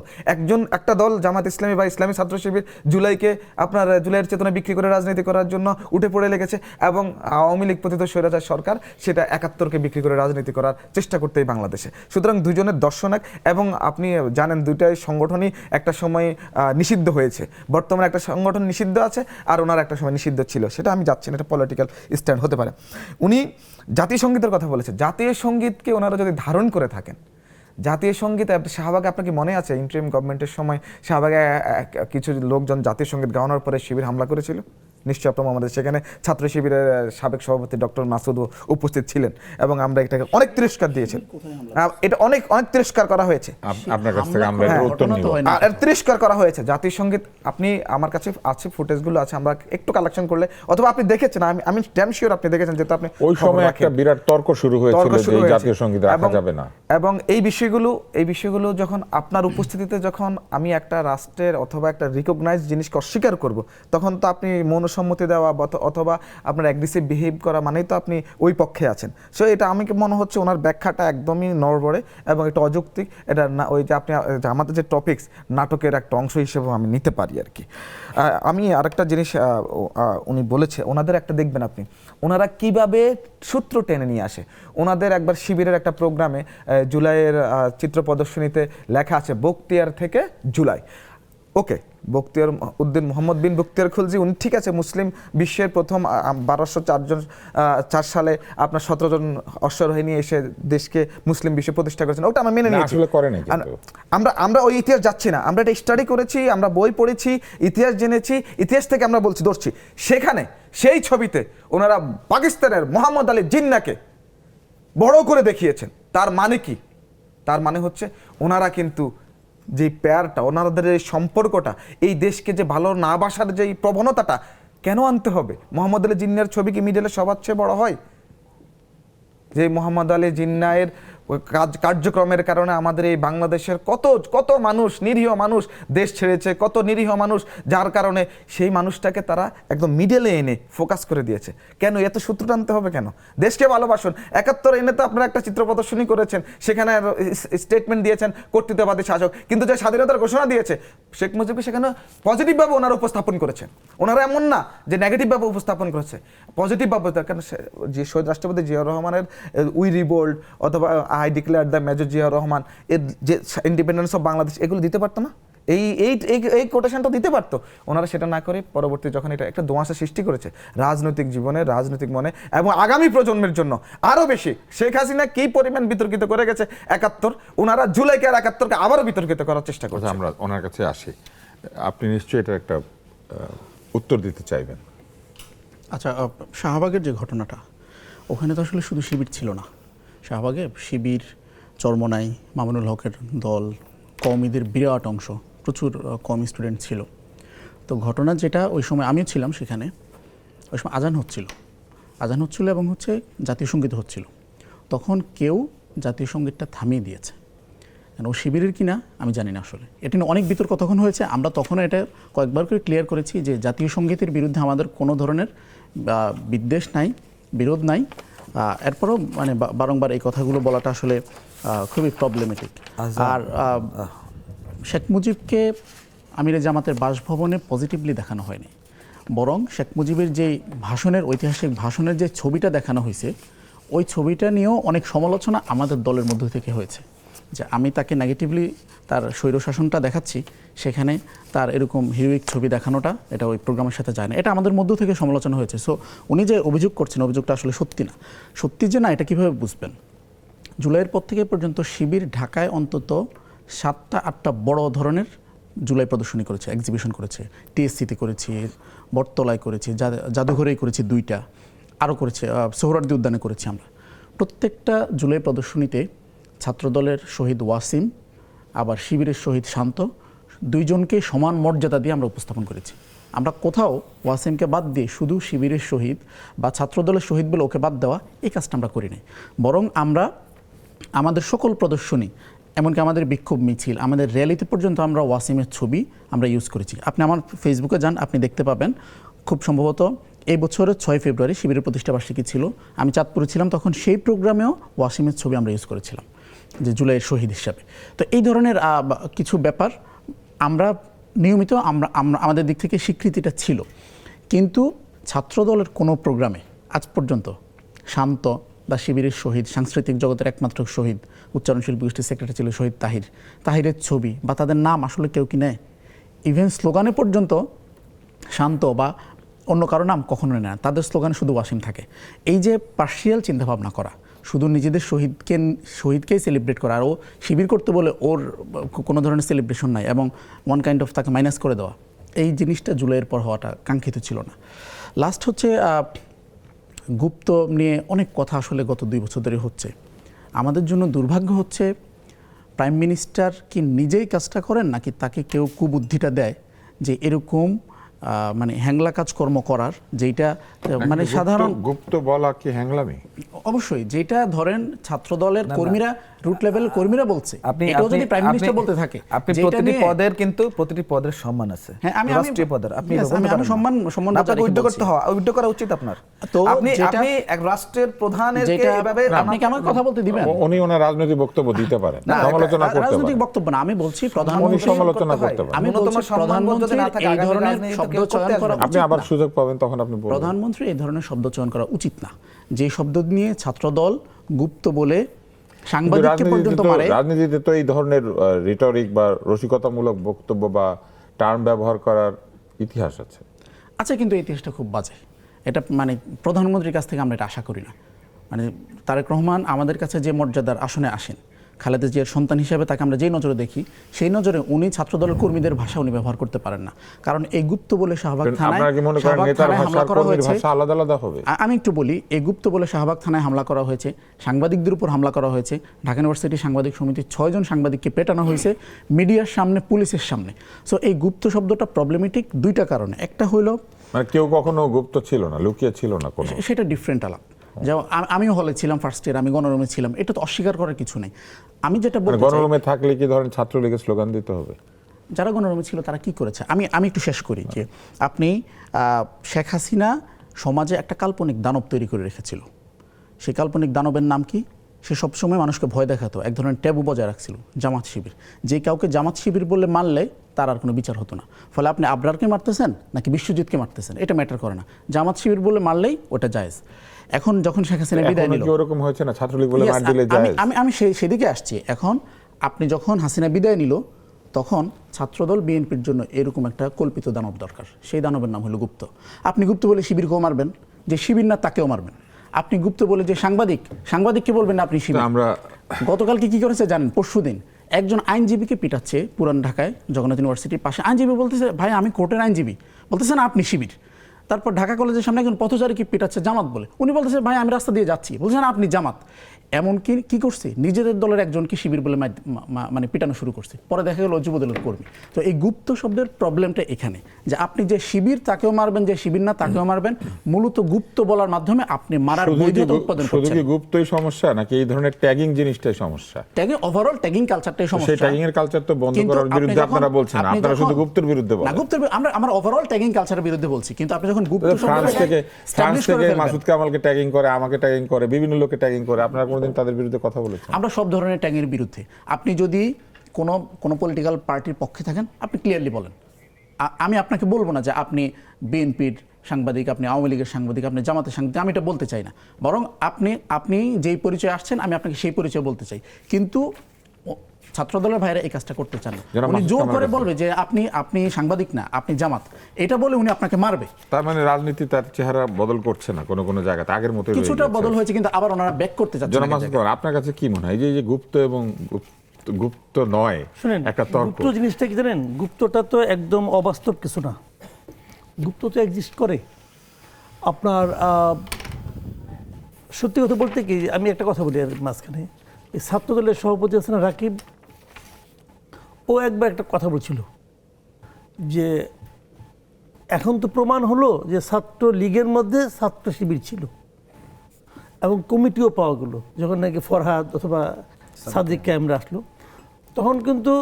একটা দল জামাত ইসলামী বা ইসলামী ছাত্র শিবির জুলাইকে আপনার জুলাইয়ের চেতনা বিক্রি করে রাজনীতি করার জন্য উঠে পড়ে লেগেছে, এবং আওয়ামী লীগ পতিত স্বৈরাচার সরকার সেটা ৭১কে বিক্রি করে রাজনীতি করার চেষ্টা করতেই বাংলাদেশে। সুতরাং দুজনের দর্শন এক, এবং আপনি জানেন দুইটাই সংগঠনই একটা সময় নিষিদ্ধ হয়েছে। বর্তমানে একটা সংগঠন নিষিদ্ধ আছে, আর ওনার একটা সময় নিষিদ্ধ ছিল, সেটা আমি যাচ্ছি না, এটা পলিটিক্যাল স্ট্যান্ড হতে পারে। উনি জাতীয় সঙ্গীতের কথা বলেছে। জাতীয় সঙ্গীতকে ওনারা যদি ধারণ করে থাকেন, জাতীয় সঙ্গীত শাহবাগে, আপনাকে মনে আছে ইন্টারিম গভর্নমেন্টের সময় শাহবাগে কিছু লোকজন জাতীয় সঙ্গীত গাওয়ানোর পরে শিবির হামলা করেছিল? নিশ্চয়ই আপনার আমাদের সেখানে ছাত্র শিবিরের সাবেক সভাপতি ডক্টর মাসুদ উপস্থিত ছিলেন, এবং আমরা এটাকে অনেক তিরস্কার দিয়েছি। এটা অনেক তিরস্কার করা হয়েছে, আপনার কাছ থেকে আমরা উত্তর নিব। আর তিরস্কার করা হয়েছে জাতীয় সঙ্গীত। আপনি, আমার কাছে আছে, ফুটেজগুলো আছে, আমরা একটু কালেকশন করলে, অথবা আপনি দেখেছেন, আমি ড্যাম শিওর আপনি দেখেছেন, যেহেতু আপনি ওই সময় একটা বিরাট তর্ক শুরু হয়েছিল যে জাতীয় সঙ্গীত রাখা যাবে না, এবং এই বিষয়গুলো যখন আপনার উপস্থিতিতে, যখন আমি একটা রাষ্ট্রের অথবা একটা রিকগনাইজ জিনিসকে অস্বীকার করব, তখন তো আপনি মনসম্মতি দেওয়া অথবা আপনার অ্যাগ্রেসিভ বিহেভ করা মানেই তো আপনি ওই পক্ষে আছেন। সো এটা আমাকে মনে হচ্ছে ওনার ব্যাখ্যাটা একদমই নড়বড়ে এবং এটা অযৌক্তিক। এটা না, ওই যে আপনি আমাদের যে টপিকস, নাটকের একটা অংশ হিসেবেও আমি নিতে পারি আর কি। আমি আরেকটা জিনিস উনি বলেছে, ওনাদের একটা দেখবেন আপনি, ওনারা কিভাবে সূত্র টেনে নিয়ে আসে। ওনাদের একবার শিবিরের একটা প্রোগ্রামে জুলাইয়ের চিত্র প্রদর্শনীতে লেখা আছে বখতিয়ার থেকে জুলাই। ওকে, বখতিয়ার উদ্দিন মোহাম্মদ বিন বখতিয়ার খলজি, উনি ঠিক আছে মুসলিম বিশ্বের প্রথম 1204 সালে আপনার 17 জন অশ্বারোহী নিয়ে এসে দেশকে মুসলিম বিশ্বে প্রতিষ্ঠা করেছেন, ওটা আমরা মেনে নিয়েছি। আমরা ওই ইতিহাস যাচ্ছি না, আমরা এটা স্টাডি করেছি, আমরা বই পড়েছি, ইতিহাস জেনেছি, ইতিহাস থেকে আমরা ধরছি। সেখানে সেই ছবিতে ওনারা পাকিস্তানের মোহাম্মদ আলী জিন্নাকে বড় করে দেখিয়েছেন। তার মানে কি? তার মানে হচ্ছে ওনারা কিন্তু যে পেয়ারটা, ওনাদের এই সম্পর্কটা, এই দেশকে যে ভালো না বাসার যে প্রবণতাটা কেন আনতে হবে? মোহাম্মদ আলী জিন্নার ছবি কি মিডলে সবার চেয়ে বড় হয়? যে মোহাম্মদ আলী জিন্নায়ের কার্যক্রমের কারণে আমাদের এই বাংলাদেশের কত মানুষ, নিরীহ মানুষ দেশ ছেড়েছে, কত নিরীহ মানুষ, যার কারণে সেই মানুষটাকে তারা একদম মিডলে এনে ফোকাস করে দিয়েছে। কেন এত সূত্র টানতে হবে কেন? দেশকে ভালোবাসুন। ৭১ এনে তো আপনারা একটা চিত্র প্রদর্শনী করেছেন, সেখানে স্টেটমেন্ট দিয়েছেন কর্তৃত্ববাদী শাসক, কিন্তু যে স্বাধীনতার ঘোষণা দিয়েছে শেখ মুজিবকে সেখানে পজিটিভভাবে ওনারা উপস্থাপন করেছেন। ওনারা এমন না যে নেগেটিভভাবে উপস্থাপন করেছে, পজিটিভভাবে। কারণ যে শহীদ রাষ্ট্রপতি জিয়াউর রহমানের উই রিবোল্ড অথবা I declare the major Zia Rahman, এর যে ইন্ডিপেন্ডেন্স অফ বাংলাদেশ, এগুলো দিতে পারতো না? এই কোটেশনটা দিতে পারতো। ওনারা সেটা না করে পরবর্তী যখন এটা একটা দোঁয়াশা সৃষ্টি করেছে রাজনৈতিক জীবনে, রাজনৈতিক মনে, এবং আগামী প্রজন্মের জন্য আরও বেশি। শেখ হাসিনা কি পরিমাণ বিতর্কিত করে গেছে ৭১, ওনারা জুলাইকে আর ৭১কে আবারও বিতর্কিত করার চেষ্টা করছে। আমরা ওনার কাছে আসি, আপনি নিশ্চয়ই এটার একটা উত্তর দিতে চাইবেন। আচ্ছা, শাহবাগের যে ঘটনাটা, ওখানে তো আসলে শুধু শিবির ছিল না। শাহবাগে শিবির, চরমনাই, মামুনুল হকের দল, কওমিদের বিরাট অংশ, প্রচুর কওমি স্টুডেন্ট ছিল। তো ঘটনা যেটা, ওই সময় আমিও ছিলাম সেখানে, ওই সময় আজান হচ্ছিল এবং জাতীয় সঙ্গীত হচ্ছিল। তখন কেউ জাতীয় সঙ্গীতটা থামিয়ে দিয়েছে। ও শিবিরের কিনা আমি জানি না আসলে, এটা নিয়ে অনেক বিতর্ক তখন হয়েছে। আমরা তখনও এটা কয়েকবার করে ক্লিয়ার করেছি যে জাতীয় সঙ্গীতের বিরুদ্ধে আমাদের কোনো ধরনের বিদ্বেষ নাই, বিরোধ নাই। এরপরও বারংবার এই কথাগুলো বলাটা আসলে খুবই প্রবলেমেটিক। আর শেখ মুজিবকে আমিরে জামাতের বাসভবনে পজিটিভলি দেখানো হয়নি, বরং শেখ মুজিবের যে ঐতিহাসিক ভাষণের যে ছবিটা দেখানো হয়েছে, ওই ছবিটা নিয়েও অনেক সমালোচনা আমাদের দলের মধ্য থেকে হয়েছে। যে আমি তাকে নেগেটিভলি তার স্বৈরশাসনটা দেখাচ্ছি, সেখানে তার এরকম হিরোইক ছবি দেখানোটা এটা ওই প্রোগ্রামের সাথে যায় না, এটা আমাদের মধ্য থেকে সমালোচনা হয়েছে। সো উনি যে অভিযোগ করছেন, অভিযোগটা আসলে সত্যি না। সত্যি যে না, এটা কীভাবে বুঝবেন? জুলাইয়ের পর থেকে পর্যন্ত শিবির ঢাকায় অন্তত 7টা-8টা বড় ধরনের জুলাই প্রদর্শনী করেছে, এক্সিবিশন করেছে। টিএসসিতে করেছি, বটতলায় করেছি, জাদুঘরেই করেছি 2টা, আরও করেছে সোহরাওয়ার্দী উদ্যানে করেছি আমরা। প্রত্যেকটা জুলাই প্রদর্শনীতে ছাত্রদলের শহীদ ওয়াসিম, আবার শিবিরের শহীদ শান্ত, দুইজনকে সমান মর্যাদা দিয়ে আমরা উপস্থাপন করেছি। আমরা কোথাও ওয়াসিমকে বাদ দিয়ে শুধু শিবিরের শহীদ বা ছাত্রদলের শহীদ বলে ওকে বাদ দেওয়া এই কাজটা আমরা করি নাই। বরং আমরা আমাদের সকল প্রদর্শনী, এমনকি আমাদের বিক্ষোভ মিছিল, আমাদের র্যালিতে পর্যন্ত আমরা ওয়াসিমের ছবি আমরা ইউজ করেছি। আপনি আমার ফেসবুকে যান, আপনি দেখতে পাবেন খুব সম্ভবত এই বছরের 6 ফেব্রুয়ারি শিবিরের প্রতিষ্ঠাবার্ষিকী ছিল, আমি চাঁদপুরে ছিলাম, তখন সেই প্রোগ্রামেও ওয়াসিমের ছবি আমরা ইউজ করেছিলাম যে জুলাইয়ের শহীদ হিসাবে। তো এই ধরনের কিছু ব্যাপার আমরা নিয়মিত আমাদের দিক থেকে স্বীকৃতিটা ছিল, কিন্তু ছাত্রদলের কোনো প্রোগ্রামে আজ পর্যন্ত শান্ত বা শিবিরের শহীদ, সাংস্কৃতিক জগতের একমাত্র শহীদ, উচ্চারণ শিল্পী গোষ্ঠীর সেক্রেটারি ছিল শহীদ তাহিরের ছবি বা তাদের নাম আসলে কেউ কি নেয়? ইভেন স্লোগানে পর্যন্ত শান্ত বা অন্য কারো নাম কখনোই নেয় না, তাদের স্লোগানে শুধু ওয়াসিম থাকে। এই যে পার্শিয়াল চিন্তাভাবনা করা, শুধু নিজেদের শহীদকেই সেলিব্রেট করা, আর ও শিবির করতে বলে ওর কোনো ধরনের সেলিব্রেশন নাই এবং ওয়ান কাইন্ড অফ তাকে মাইনাস করে দেওয়া, এই জিনিসটা জুলাইয়ের পর হওয়াটা কাঙ্ক্ষিত ছিল না। লাস্ট হচ্ছে গুপ্ত নিয়ে অনেক কথা আসলে গত 2 বছর ধরে হচ্ছে। আমাদের জন্য দুর্ভাগ্য হচ্ছে প্রাইম মিনিস্টার কি নিজেই কাজটা করেন নাকি তাকে কেউ কুবুদ্ধিটা দেয় যে এরকম মানে হ্যাংলা কাজকর্ম করার, যেটা মানে সাধারণ গুপ্ত বলা কি হ্যাংলামি? অবশ্যই, যেটা ধরেন ছাত্রদলের কর্মীরা, রুট লেভেলের কর্মীরা বলছে, এটাও যদি প্রাইম মিনিস্টার বলতে থাকে, আপনি প্রতিটি পদের কিন্তু প্রতিটি পদের সম্মান আছে। হ্যাঁ, আমি রাষ্ট্রীয় পদের আপনি সম্মান আপনাকে উইথড্র করা উচিত আপনার। তো আপনি এক রাষ্ট্রের প্রধানের এভাবে, আপনি কি আমাকে কথা বলতে দিবেন? উনি ওনার রাজনৈতিক বক্তব্য দিতে পারেন, সমালোচনা করতে পারেন। রাজনৈতিক বক্তব্য না, আমি বলছি প্রধানমন্ত্রী সমালোচনা করতে পারেন। আমি বলছি প্রধানমন্ত্রী এই ধরনের শব্দ চয়ন করা, আপনি আবার সুযোগ পাবেন তখন আপনি বলবেন। প্রধানমন্ত্রী এই ধরনের শব্দ চয়ন করা উচিত না, যে শব্দ নিয়ে ছাত্রদল গুপ্ত বলে সাংবাদিককে পর্যন্ত মারে। রাজনীতিতে তো এই ধরনের রিটরিক বা রসিকতামূলক বক্তব্য বা টার্ম ব্যবহার করার ইতিহাস আছে। আচ্ছা, কিন্তু এই ইতিহাসটা খুব বাজে। এটা মানে প্রধানমন্ত্রীর কাছ থেকে আমরা এটা আশা করি না। মানে তারেক রহমান আমাদের কাছে যে মর্যাদার আসনে আসেন, খালেদা জিয়ার সন্তান হিসেবে তাকে আমরা যেই নজরে দেখি, সেই নজরে উনি ছাত্রদলের কর্মীদের ভাষা উনি ব্যবহার করতে পারেন না। কারণ এই গুপ্ত বলে শাহবাগ থানায় হামলা করা হয়েছে। আমি একটু বলি, এই গুপ্ত বলে শাহবাগ থানায় হামলা করা হয়েছে, সাংবাদিকদের উপর হামলা করা হয়েছে, ঢাকা ইউনিভার্সিটি সাংবাদিক সমিতির 6 জন সাংবাদিককে পেটানো হয়েছে মিডিয়ার সামনে, পুলিশের সামনে। সো এই গুপ্ত শব্দটা প্রবলেমেটিক 2টা কারণে। একটা হলো মানে কেউ কখনো গুপ্ত ছিল না, লুকিয়ে ছিল না কোনো, সেটা ডিফারেন্ট আলাপ। যেমন আমিও হলে ছিলাম ফার্স্ট ইয়ার, আমি গণরুমে ছিলাম, এটা তো অস্বীকার করার কিছু নেই। আমি যেটা বলতে চাই, গণরুমে থাকলে কি ধরেন ছাত্রলীগের স্লোগান দিতে হবে? যারা গণরুমে ছিল তারা কি করেছে আমি একটু শেষ করি যে আপনি শেখ হাসিনা সমাজে একটা কাল্পনিক দানব তৈরি করে রেখেছিল। সেই কাল্পনিক দানবের নাম কি? সে সবসময় মানুষকে ভয় দেখাতো, এক ধরনের ট্যাবু বজায় রাখছিল, জামাত শিবির। যে কাউকে জামাত শিবির বলে মারলে তার আর কোনো বিচার হতো না। ফলে আপনি আবরারকে মারতেছেন নাকি বিশ্বজিৎকে মারতেছেন এটা ম্যাটার করে না, জামাত শিবির বলে মারলেই ওটা জায়েজ। এখন যখন শেখ হাসিনা বিদায় নিল, ওরকম হয়েছে না ছাত্রলীগ বলে মার দিলে জায়েজ? আমি সেদিকে আসছি। এখন আপনি যখন হাসিনা বিদায় নিল, তখন ছাত্রদল বিএনপির জন্য এরকম একটা কল্পিত দানব দরকার। সেই দানবের নাম হলো গুপ্ত। আপনি গুপ্ত বলে শিবিরকেও মারবেন, যে শিবির না তাকেও মারবেন। আপনি গুপ্ত বলে যে সাংবাদিককে বলবেন না আপনি শিবির। আমরা গতকালকে কি করেছে জানেন? পরশুদিন একজন আইনজীবীকে পিটাচ্ছে পুরান ঢাকায় জগন্নাথ ইউনিভার্সিটির পাশে। আইনজীবী বলতেছে, ভাই আমি কোর্টের আইনজীবী, বলতেছে না আপনি শিবির। তারপর ঢাকা কলেজের সামনে একজন পথচারীকে পিটাচ্ছে জামাত বলে, উনি বলতেছে ভাই আমি রাস্তা দিয়ে যাচ্ছি, বলছেন আপনি জামাত। এমনকি কি করছে, নিজেদের দলের একজনকে শিবির বলে মানে পিটানো শুরু করছে। পরে দেখা গেল যুবদলের কর্মী। তো এই গুপ্ত শব্দের প্রবলেমটা এখানে, যে আপনি যে শিবির তাকেও মারবেন, যে শিবির না তাকেও মারবেন। মূলত গুপ্ত বলার মাধ্যমে আপনি মারার বৈধতা উৎপাদন করছেন। শুধু কি গুপ্তই সমস্যা নাকি এই ধরনের ট্যাগিং জিনিসটাই সমস্যা? ট্যাগিং, ওভারঅল ট্যাগিং কালচারটাই সমস্যা। সেই ট্যাগিং এর কালচার তো বন্ধ করার বিরুদ্ধে আপনারা বলছেন, আপনারা শুধু গুপ্তের বিরুদ্ধে বলেন। না, গুপ্তের আমরা ওভারঅল ট্যাগিং কালচারের বিরুদ্ধে বলছি, কিন্তু আপনি যখন গুপ্ত ফ্রান্স থেকে মাসুদ কামালকে ট্যাগিং করে, আমাকে ট্যাগিং করে, বিভিন্ন লোককে ট্যাগিং করে, আপনারা কোনোদিন তাদের বিরুদ্ধে কথা বলেছেন? আমরা সব ধরনের ট্যাগের বিরুদ্ধে। আপনি যদি কোনো পলিটিক্যাল পার্টির পক্ষে থাকেন, আপনি ক্লিয়ারলি বলেন। আমি আপনাকে বলবো না যে আপনি বিএনপির সাংবাদিক, আপনি আওয়ামী লীগের সাংবাদিক, আপনি জামাতের সাংবাদিক, আমি এটা বলতে চাই না। বরং আপনি যেই পরিচয় আসছেন আমি আপনাকে সেই পরিচয় বলতে চাই। কিন্তু ছাত্রদলের ভাইরা এই কাজটা করতে চান না। উনি জোর করে বলবে যে আপনি সাংবাদিক না, আপনি জামাত, এটা বলে উনি আপনাকে মারবে। তার মানে রাজনীতি তার চেহারা বদল করছে না, কোনো জায়গাতে আগের মতো কিছুটা বদল হয়েছে, কিন্তু আবার ওনারা ব্যাক করতে যাচ্ছে। আপনার কাছে কি মনে হয় এই যে গুপ্ত এবং গুপ্ত নয়, শুনেন একটা তর্ক, গুপ্ত জিনিসটা কি জানেন? গুপ্তটা তো একদম অবাস্তব কিছু না, গুপ্ত তো এক্সিস্ট করে। আপনার সত্যি কথা বলতে কি, আমি একটা কথা বলি আর মাঝখানে, এই ছাত্রদলের সভাপতি আছে না রাকিব, ও একবার একটা কথা বলছিল যে এখন তো প্রমাণ হলো যে ছাত্র লীগের মধ্যে ছাত্র শিবির ছিল এবং কমিটিও পাওয়া গেল। যখন নাকি ফরহাদ অথবা সাদিক ক্যামেরা আসলো, তখন কিন্তু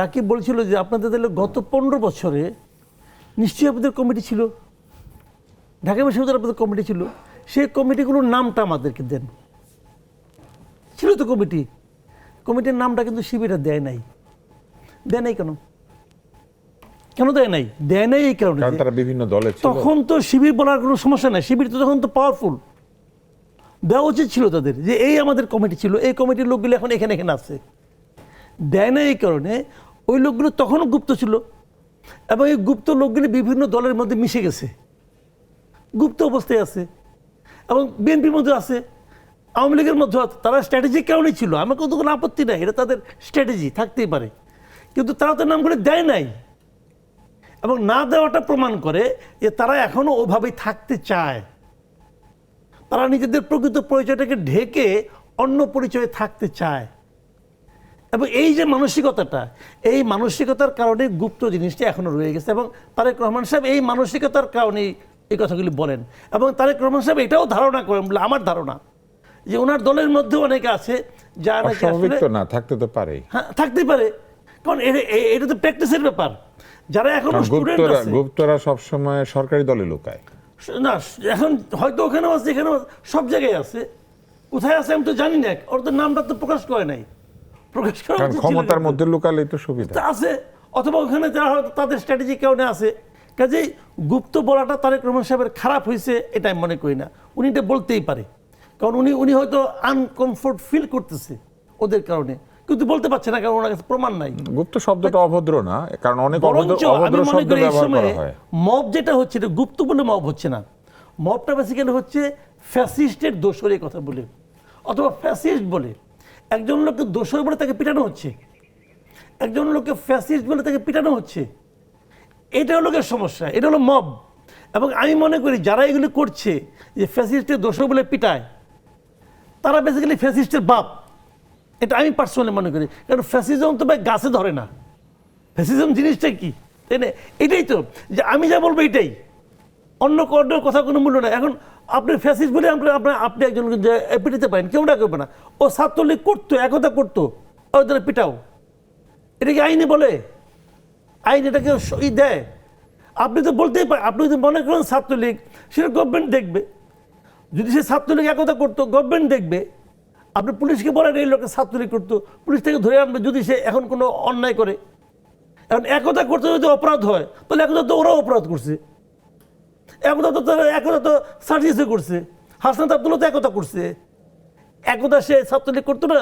রাকিব বলছিল যে আপনাদের তাহলে গত 15 বছরে নিশ্চয়ই আপনাদের কমিটি ছিল, ঢাকা বিশ্ববিদ্যালয় আপনাদের কমিটি ছিল, সেই কমিটিগুলোর নামটা আমাদেরকে দেন। ছিল তো কমিটি, কমিটির নামটা কিন্তু শিবিরে দেয় নাই। দেয় নাই কেন? কেন দেয় নাই? দেয় নাই এই কারণে তারা বিভিন্ন দলে ছিল। তখন তো শিবির বলার কোনো সমস্যা নাই, শিবির তো তখন তো পাওয়ারফুল। দেওয়া উচিত ছিল তাদের যে এই আমাদের কমিটি ছিল, এই কমিটির লোকগুলো এখন এখানে এখানে আছে। দেয় না এই কারণে ওই লোকগুলো তখনও গুপ্ত ছিল এবং এই গুপ্ত লোকগুলি বিভিন্ন দলের মধ্যে মিশে গেছে, গুপ্ত অবস্থায় আছে এবং বিএনপির মধ্যে আছে, আওয়ামী লীগের মধ্যে আছে। তারা স্ট্র্যাটেজিক কারণেই ছিল, আমার কোনো কোনো আপত্তি নাই, এটা তাদের স্ট্র্যাটেজি থাকতেই পারে, কিন্তু তারা তার নামগুলো দেয় নাই এবং না দেওয়াটা প্রমাণ করে যে তারা এখনো ওভাবেই থাকতে চায়। তারা নিজেদের প্রকৃত পরিচয়টাকে ঢেকে অন্য পরিচয়ে থাকতে চায় এবং এই যে মানসিকতাটা, এই মানসিকতার কারণে গুপ্ত জিনিসটা এখনো রয়ে গেছে এবং তারেক রহমান সাহেব এই মানসিকতার কারণেই এই কথাগুলি বলেন এবং তারেক রহমান সাহেব এটাও ধারণা করেন বলে আমার ধারণা যে ওনার দলের মধ্যে অনেকে আছে যারা নাকি অস্বাভাবিক তো না থাকতে তো পারে, হ্যাঁ থাকতে পারে, কারণ এটা তো প্র্যাকটিসের ব্যাপার। যারা এখন স্টুডেন্ট আছে, গুপ্তরা সবসময় সরকারি দলে লুকায় না, এখন হয়তো ওখানেও আছে, এখানেও সব জায়গায় আছে, কোথায় আছে আমি তো জানি না, ওর তো নামটা তো প্রকাশ করে নাই, প্রকাশ করা কারণ ক্ষমতার মধ্যে লুকালে তো সুবিধা আছে, অথবা ওখানে যারা হয়তো তাদের স্ট্র্যাটেজিক কারণে আছে। কাজেই গুপ্ত বলাটা তারেক রহমান সাহেবের খারাপ হয়েছে এটা আমি মনে করি না, উনি এটা বলতেই পারে, কারণ উনি হয়তো আনকমফোর্ট ফিল করতেছে ওদের কারণে, কিন্তু বলতে পারছে না কারণ ওনার কাছে প্রমাণ নাই। গুপ্ত শব্দটা অভদ্র না, কারণ অনেক অভদ্র শব্দ ব্যবহার করা হয়। মব যেটা হচ্ছে এটা গুপ্ত বলে মব হচ্ছে না, মবটা বেসিক্যালি হচ্ছে ফ্যাসিস্টের দোসরের কথা বলে অথবা ফ্যাসিস্ট বলে একজন লোককে দোসর বলে তাকে পিটানো হচ্ছে, একজন লোককে ফ্যাসিস্ট বলে তাকে পিটানো হচ্ছে, এটা হলো সমস্যা, এটা হলো মব। এবং আমি মনে করি যারা এগুলি করছে যে ফ্যাসিস্টের দোসর বলে পিটায়, তারা বেসিক্যালি ফ্যাসিস্টের বাপ, এটা আমি পার্সোনালি মনে করি। কারণ ফ্যাসিজম তো ভাই গাছে ধরে না, ফ্যাসিজম জিনিসটা কি, তাই না? এটাই তো যে আমি যা বলবো এটাই, অন্য কর্ণের কথা কোনো মূল্য নাই। এখন আপনি ফ্যাসিস্ট বলে আপনি একজন পিটাতে পারেন, কেউ না করবে না, ও ছাত্রলীগ করতো, একতা করতো, ওদের পিটাও, এটা কি আইনে বলে? আইন এটাকে দেয়? আপনি তো বলতেই পারেন, আপনি যদি মনে করেন ছাত্রলীগ, সেটা গভর্নমেন্ট দেখবে, যদি সে ছাত্রলীগ একতা করতো গভর্নমেন্ট দেখবে। আপনি পুলিশকে বলেন এই লোকের ছাত্রলীগ করতো, পুলিশ থেকে ধরে আনবে যদি সে এখন কোনো অন্যায় করে। এখন একতা করতে যদি অপরাধ হয় তাহলে একতা তো ওরাও অপরাধ করছে, একতা তো সার্জিসে করছে, হাসনাত আব্দুল্লাহ তো একতা করছে, একতা সে ছাত্রলীগ করতো না,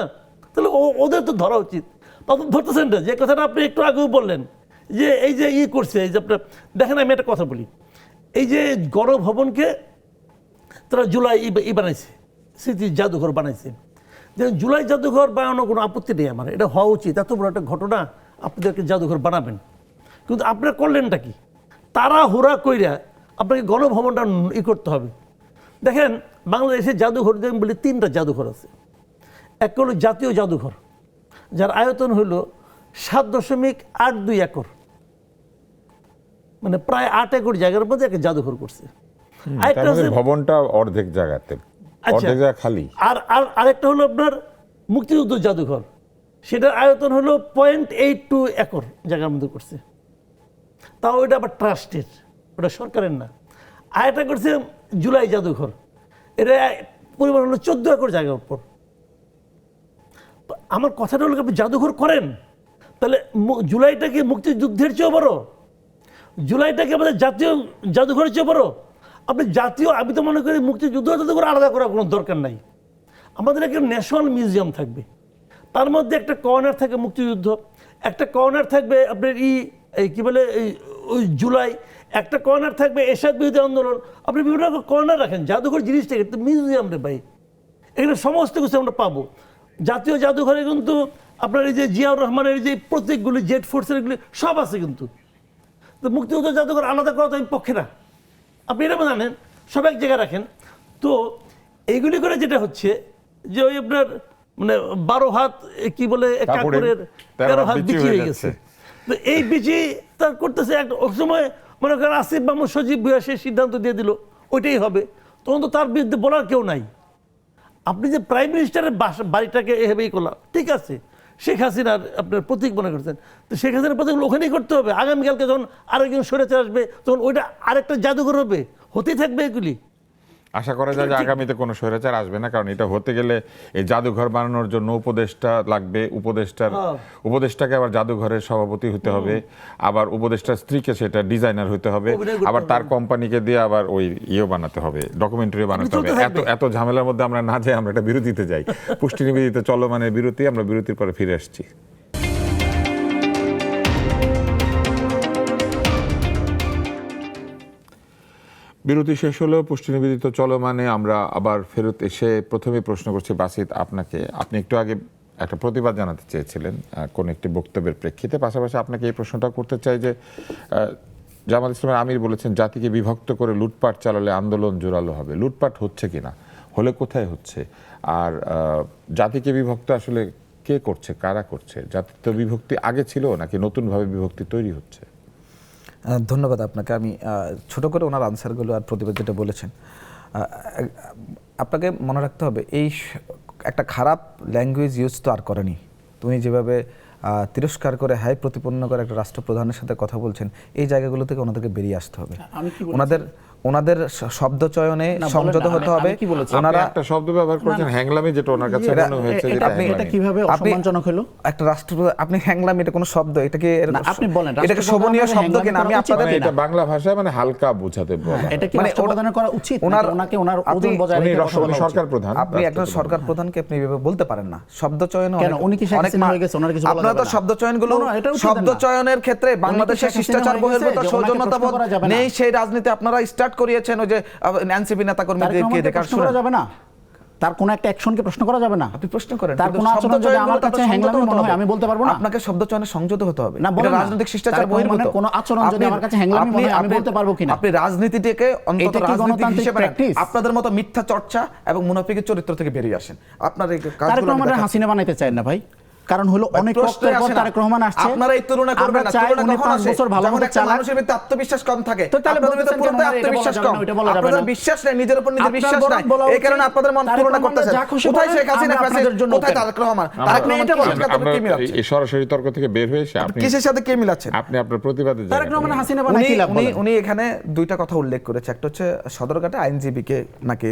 তাহলে ওদের তো ধরা উচিত। তখন ধরতেছেন না, যে কথাটা আপনি একটু আগেও বললেন যে এই যে করছে, এই যে আপনার দেখেন, আমি একটা কথা বলি, এই যে গণভবনকে তারা জুলাই বানাইছে, স্মৃতি জাদুঘর বানাইছে। দেখুন, জুলাই জাদুঘর বানানো কোনো আপত্তি নেই আমার, এটা হওয়া উচিত, এত বড় একটা ঘটনা, আপনাদেরকে জাদুঘর বানাবেন, কিন্তু আপনারা করলেনটা কি? তারা হুরা কইরা আপনাকে গণভবনটা করতে হবে। দেখেন, বাংলাদেশের জাদুঘর বলি 3টা জাদুঘর আছে। এক হলো জাতীয় জাদুঘর, যার আয়তন হলো 7.82 একর, মানে প্রায় 8 একর জায়গার মধ্যে একটা জাদুঘর করছে। ভবনটা অর্ধেক জায়গাতে, অর্ধেক জায়গা খালি। আর আরেকটা হলো আপনার মুক্তিযুদ্ধ জাদুঘর, সেটার আয়তন হলো 0.82 একর জায়গার মধ্যে করছে, তাও ওইটা আবার ট্রাস্টের, ওটা সরকারের না। আরেকটা করছে জুলাই জাদুঘর, এটা পরিমাণ হলো 14 একর জায়গার উপর। আমার কথাটা হলো, আপনি জাদুঘর করেন তাহলে জুলাইটাকে মুক্তিযুদ্ধের চেয়েও বড়, জুলাইটাকে আমাদের জাতীয় জাদুঘরের চেয়ে বড়। আপনি জাতীয়, আমি তো মনে করি মুক্তিযুদ্ধ জাদুঘর আলাদা করার কোনো দরকার নাই, আমাদের একটা ন্যাশনাল মিউজিয়াম থাকবে, তার মধ্যে একটা কর্নার থাকে মুক্তিযুদ্ধ, একটা কর্নার থাকবে আপনার কি বলে ওই জুলাই, একটা কর্নার থাকবে এরশাদ বিরোধী আন্দোলন। আপনি বিভিন্ন রকম কর্নার রাখেন, জাদুঘর জিনিসটাকে মিউজিয়াম রে ভাই, এখানে সমস্ত কিছু আমরা পাবো। জাতীয় জাদুঘরে কিন্তু আপনার এই যে জিয়াউর রহমানের যে প্রতীকগুলি, জেড ফোর্সের এগুলি সব আছে, কিন্তু তো মুক্তিযুদ্ধ জাদুঘর আলাদা করা তো আমি পক্ষে না, আপনি এটা জানেন, সব এক জায়গায় রাখেন। তো এইগুলি করে যেটা হচ্ছে যে ওই আপনার মানে 12 হাত কি বলে কাপড়ের 13 হাত বিচি হয়ে গেছে। তো এই বিচি তার করতেছে একটা, ওই সময় মনে করেন আসিফ মাহমুদ সজীব ভুঁইয়া সে সিদ্ধান্ত দিয়ে দিল ওইটাই হবে, তখন তো তার বিরুদ্ধে বলার কেউ নাই। আপনি যে প্রাইম মিনিস্টারের বাড়িটাকে এভাবেই করলাম, ঠিক আছে, শেখ হাসিনার আপনার প্রতীক মনে করছেন, তো শেখ হাসিনার প্রতীক ওখানেই করতে হবে। আগামীকালকে যখন আরেকজন স্বৈরাচার আসবে তখন ওইটা আরেকটা জাদুঘর হবে, হতেই থাকবে এগুলি। আশা করা যায় যে আগামীতে কোনো স্বৈরাচার আসবে না, কারণ এটা হতে গেলে এই জাদুঘর বানানোর জন্য উপদেষ্টা লাগবে, উপদেষ্টাকে আবার জাদুঘরের সভাপতি হতে হবে, আবার উপদেষ্টার স্ত্রীকে সেটা ডিজাইনার হতে হবে, আবার তার কোম্পানিকে দিয়ে আবার ওই বানাতে হবে, ডকুমেন্টারি বানাতে হবে। এত ঝামেলার মধ্যে আমরা না যাই, আমরা এটা বিরতিতে যাই। পুষ্টি নিবেদিত চলমানের বিরতি, আমরা বিরতির পরে ফিরে আসছি। বিরতি শেষ হলেও পুষ্টি নিবেদিত চলমানে আমরা আবার ফেরত এসে প্রথমে প্রশ্ন করছি বাসিত আপনাকে। আপনি একটু আগে একটা প্রতিবাদ জানাতে চেয়েছিলেন কোন একটি বক্তব্যের প্রেক্ষিতে, পাশাপাশি আপনাকে এই প্রশ্নটা করতে চাই যে জামাত ইসলামের আমির বলেছেন জাতিকে বিভক্ত করে লুটপাট চালালে আন্দোলন জোরালো হবে। লুটপাট হচ্ছে কিনা, হলে কোথায় হচ্ছে, আর জাতিকে বিভক্ত আসলে কে করছে, কারা করছে? জাতি তো বিভক্তি আগে ছিল নাকি নতুনভাবে বিভক্তি তৈরি হচ্ছে? ধন্যবাদ আপনাকে। আমি ছোট করে ওনার আনসারগুলো আর প্রতিবাদ যেটা বলেছেন, আপনাকে মনে রাখতে হবে এই একটা খারাপ ল্যাঙ্গুয়েজ ইউজ তো আর করেনি। তুমি যেভাবে তিরস্কার করে হাই প্রতিপন্ন করে একটা রাষ্ট্রপ্রধানের সাথে কথা বলছেন, এই জায়গাগুলো থেকে ওনাদেরকে বেরিয়ে আসতে হবে। ওনাদের শব্দ চয়নে সংযত হতে হবে। ওনারা একটা শব্দ ব্যবহার করেছেন হ্যাংলামি, যেটা ওনার কাছে মনে হয়েছে এটা কিভাবে অসম্মানজনক হলো? একটা রাষ্ট্রপ্রধান, আপনি হ্যাংলামি, এটা কোনো শব্দ? এটাকে আপনি বলেন এটাকে শোভনীয় শব্দ কিনা? আমি আপনাদের এটা বাংলা ভাষায় মানে হালকা বোঝাতে বলা, এটা কি রাষ্ট্রপ্রধানের করা উচিত? ওনাকে ওনার ওজন বজায় রেখে সরকার প্রধান, আপনি একটা সরকার প্রধানকে আপনি এভাবে বলতে পারেন না। শব্দ চয়ন কেন উনি কি শেখ হাসিনা হয়ে গেছে? ওনার কিছু বলা যাবে না? আপনারা তো শব্দ চয়নগুলো, শব্দ চয়নের ক্ষেত্রে বাংলাদেশের শিষ্টাচার বহির্ভূত সৌজন্যতাবোধ নেই, সেই রাজনীতি আপনারা স্টার্ট করিয়েছেন। ওই যে এনসিপি নেতা কর্মীদেরকে দেখা শোনা যাবে না, তার কোন একটা অ্যাকশনকে প্রশ্ন করা যাবে না। আপনি প্রশ্ন করেন, তার কোন আচরণ যদি আমার কাছে হ্যাংলামি মনে হয় আমি বলতে পারবো না। আপনাকে শব্দ চয়নে সংযত হতে হবে না, এটা রাজনৈতিক শিষ্টাচার বহির্ভূত। কোন আচরণ যদি আমার কাছে হ্যাংলামি মনে হয় আমি বলতে পারবো কিনা? আপনি রাজনীতিটাকে অন্তত রাজনীতি হিসেবে আপনাদের মতো মিথ্যা চর্চা এবং মুনাফিকের চরিত্র থেকে বেরিয়ে আসেন। আপনার এই কাজগুলো আমাদের হাসিনা বানাইতে চাই না ভাই, কারণ হলো অনেক কষ্টের পর তারেক রহমান আসছে। আপনারা এই তুলনা করবেন না, তুলনা কখন আসে? 5 বছর ভালো মতো চালান, মানুষের ভিতরে আত্মবিশ্বাস কম থাকে, আপনাদের ভিতরে পুরোটাই আত্মবিশ্বাস কম, আপনাদের বিশ্বাস নেই, নিজের উপর নিজের বিশ্বাস নাই, এই কারণে আপনাদের মন তুলনা করতেছেন। কোথায় শেখ হাসিনা, কোথায় তারেক রহমান? তারেক রহমানের সাথে কি মিলাচ্ছেন? এই সরাসরি তর্ক থেকে বের হয়ে এসে আপনি কিসের সাথে কি মিলাচ্ছেন? আপনি আপনার প্রতিবাদে যান। তারেক রহমান হাসিনা বানাই কি লাভ? উনি এখানে দুইটা কথা উল্লেখ করেছে, একটা হচ্ছে সদরঘাটে আইনজীবীকে নাকি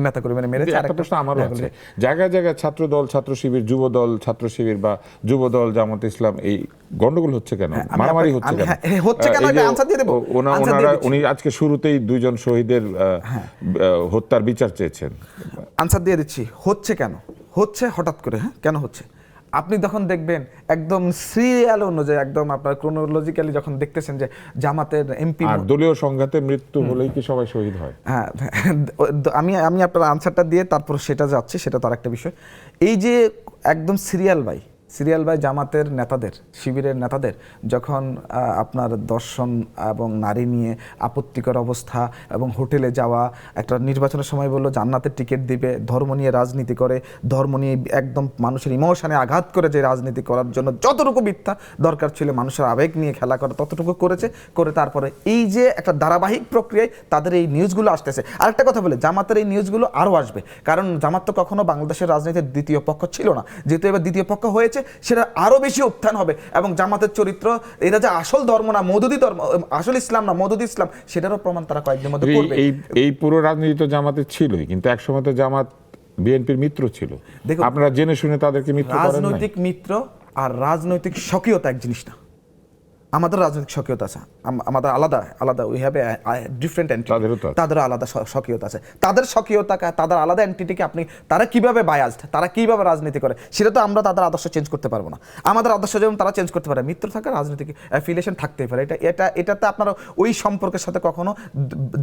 নেতা কর্মী মেরেছে, আরেকটা প্রশ্ন আমারও আছে। জায়গায় জায়গায় ছাত্র দল, ছাত্র শিবির, যুব দল, ছাত্র শিবির বা যুব দল, জামাত ইসলাম, এই গন্ডগোল হচ্ছে কেন, মারামারি হচ্ছে কেন? হচ্ছে কেন এটা আনসার দিয়ে দেব। উনি আজকে শুরুতেই দুইজন শহীদের হত্যার বিচার চেয়েছেন। আনসার দিয়ে দিচ্ছি, হচ্ছে কেন হচ্ছে, হঠাৎ করে কেন হচ্ছে। আপনি যখন দেখবেন একদম সিরিয়াল অনুযায়ী, একদম আপনার ক্রোনোলজিক্যালি যখন দেখতেছেন যে জামাতের এমপি আর দলীয় সংঘাতে মৃত্যু হলেই কি সবাই শহীদ হয়? হ্যাঁ, আমি আপনার আনসারটা দিয়ে তারপর সেটা যাচ্ছে, সেটা তার একটা বিষয়। এই যে একদম সিরিয়াল বাই জামাতের নেতাদের, শিবিরের নেতাদের যখন আপনার দর্শন এবং নারী নিয়ে আপত্তিকর অবস্থা এবং হোটেলে যাওয়া, একটা নির্বাচনের সময় বললো জান্নাতের টিকিট দিবে, ধর্ম নিয়ে রাজনীতি করে, ধর্ম নিয়ে একদম মানুষের ইমোশনে আঘাত করে যে রাজনীতি করার জন্য যতটুকু মিথ্যা দরকার ছিল, মানুষের আবেগ নিয়ে খেলা করে ততটুকু করে তারপরে এই যে একটা ধারাবাহিক প্রক্রিয়ায় তাদের এই নিউজগুলো আসতেছে। আরেকটা কথা বলে, জামাতের এই নিউজগুলো আরও আসবে, কারণ জামাত তো কখনো বাংলাদেশের রাজনীতির দ্বিতীয় পক্ষ ছিল না, যেহেতু এবার দ্বিতীয় পক্ষ হয়েছে সেটা আরো বেশি উত্থান হবে। এবং জামাতের চরিত্র, এরা যে আসল ধর্ম না, মওদুদি ধর্ম, আসল ইসলাম না, মওদুদি ইসলাম, সেটারও প্রমাণ তারা কয়েকদিনের মধ্যে করবে। এই পুরো রাজনীতি তো জামাতের ছিলই, কিন্তু একসময় তো জামাত বিএনপির মিত্র ছিল। আপনারা জেনে শুনে তাদেরকে মিত্র করেন না। রাজনৈতিক মিত্র আর রাজনৈতিক স্বকীয়তা এক জিনিস না। আমাদের রাজনৈতিক স্বকীয়তা আছে, আমাদের আলাদা we have a different entity, তাদেরও আলাদা স্বকীয়তা আছে। তাদের স্বকীয়তা, তাদের আলাদা এন্টিটিকে আপনি, তারা কিভাবে বায়াসড, তারা কিভাবে রাজনীতি করে, সেটা তো আমরা তাদের আদর্শ চেঞ্জ করতে পারবো না। আমাদের আদর্শ যেমন তারা চেঞ্জ করতে পারে, মিত্র থাকা রাজনৈতিক অ্যাফিলিয়েশন থাকতেই পারে, এটাতে আপনার ওই সম্পর্কের সাথে কখনো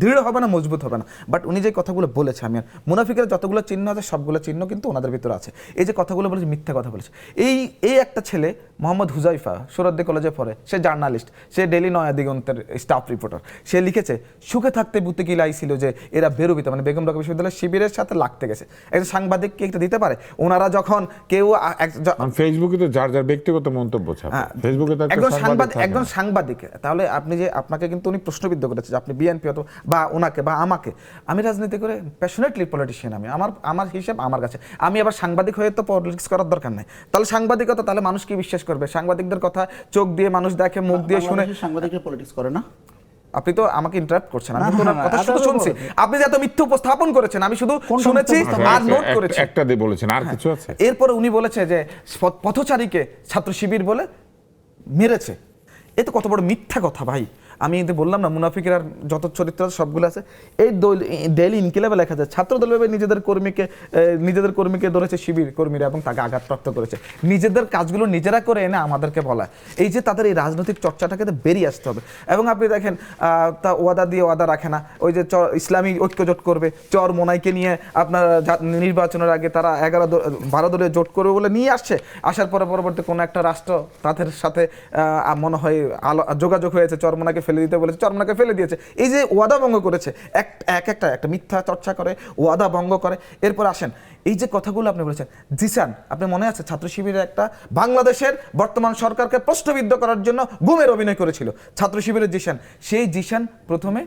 দৃঢ় হবে না, মজবুত হবে না। বাট উনি যে কথাগুলো বলেছে, আমি মুনাফিকের যতগুলো চিহ্ন আছে সবগুলো চিহ্ন কিন্তু ওনাদের ভিতরে আছে। এই যে কথাগুলো বলেছে, মিথ্যা কথা বলেছে। এই একটা ছেলে মোহাম্মদ হুজাইফা সুরদ্দি কলেজে পড়ে, সে জার্নালিস্ট, সে ডেইলি নয়া দিগন্তের স্টাফ রিপোর্টার, সে লিখেছে সুখে থাকতে বুতে কি লাইছিল যে এরা বেরোবিত, মানে বেগম রোকেয়া বিশ্ববিদ্যালয়ের শিবিরের সাথে লাগতে গেছে। একজন সাংবাদিক কি একটা দিতে পারে? ওনারা যখন কেউ ফেসবুকে তো যার যার ব্যক্তিগত মন্তব্য ছাপে, ফেসবুকে তো একজন সাংবাদিক, তাহলে আপনি যে আপনাকে কিন্তু উনি প্রশ্নবিদ্ধ করেছে যে আপনি বিএনপি অথবা বা ওনাকে বা আমাকে, আমি রাজনীতি করে প্যাশনেটলি পলিটিশিয়ান, আমি আমার হিসাব আমার কাছে, আমি আবার সাংবাদিক হয়ে তো পলিটিক্স করার দরকার নাই। তাহলে সাংবাদিকতা, তাহলে মানুষ কি বিশ্বাস করবে? সাংবাদিকদের কথা চোখ দিয়ে মানুষ দেখে, মুখ দিয়ে শুনে। সাংবাদিকরা পলিটিক্স করে না? আপনি তো আমাকে ইন্টারাপ্ট করছেন, আমি তো কথা শুধু শুনছি। আপনি যে এত মিথ্যা উপস্থাপন করেছেন আমি শুধু শুনেছি আর নোট করেছি। একটা দিয়ে বলেছেন, আর কিছু আছে? এরপরে উনি বলেছে যে পথচারীকে ছাত্র শিবির বলে মেরেছে। এ তো কত বড় মিথ্যা কথা ভাই। আমি এতে বললাম না, মুনাফিকের আর যত চরিত্র সবগুলো আছে। এই ডেইলি ইনকিলাবে লেখা যায় ছাত্রদল ভেবে নিজেদের কর্মীকে ধরেছে শিবির কর্মীরা এবং তাকে আঘাতপ্রাপ্ত করেছে। নিজেদের কাজগুলো নিজেরা করে এনে আমাদেরকে বলা, এই যে তাদের এই রাজনৈতিক চর্চাটাকে বেরিয়ে আসতে হবে। এবং আপনি দেখেন তা ওয়াদা দিয়ে ওয়াদা রাখে না। ওই যে ইসলামী ঐক্য জোট করবে, চর মোনাইকে নিয়ে আপনার নির্বাচনের আগে তারা 11-12 দলীয় জোট করবে বলে নিয়ে আসছে। আসার পরে পরবর্তী কোনো একটা রাষ্ট্র তাদের সাথে মনে হয় যোগাযোগ হয়েছে, চর মোনাকে ফেলে দিতে বলেছে, চরমনাকে ফেলে দিয়েছে। এই যে ওয়াদা ভঙ্গ করেছে, একটা মিথ্যা চর্চা করে, ওয়াদা ভঙ্গ করে। এরপর আসেন এই যে কথাগুলো আপনি বলেছেন, জিসান, আপনি মনে আছে ছাত্র শিবিরের একটা বাংলাদেশের বর্তমান সরকারকে প্রশ্নবিদ্ধ করার জন্য গুমের অভিনয় করেছিল ছাত্র শিবিরের জিসান। সেই জিসান প্রথমে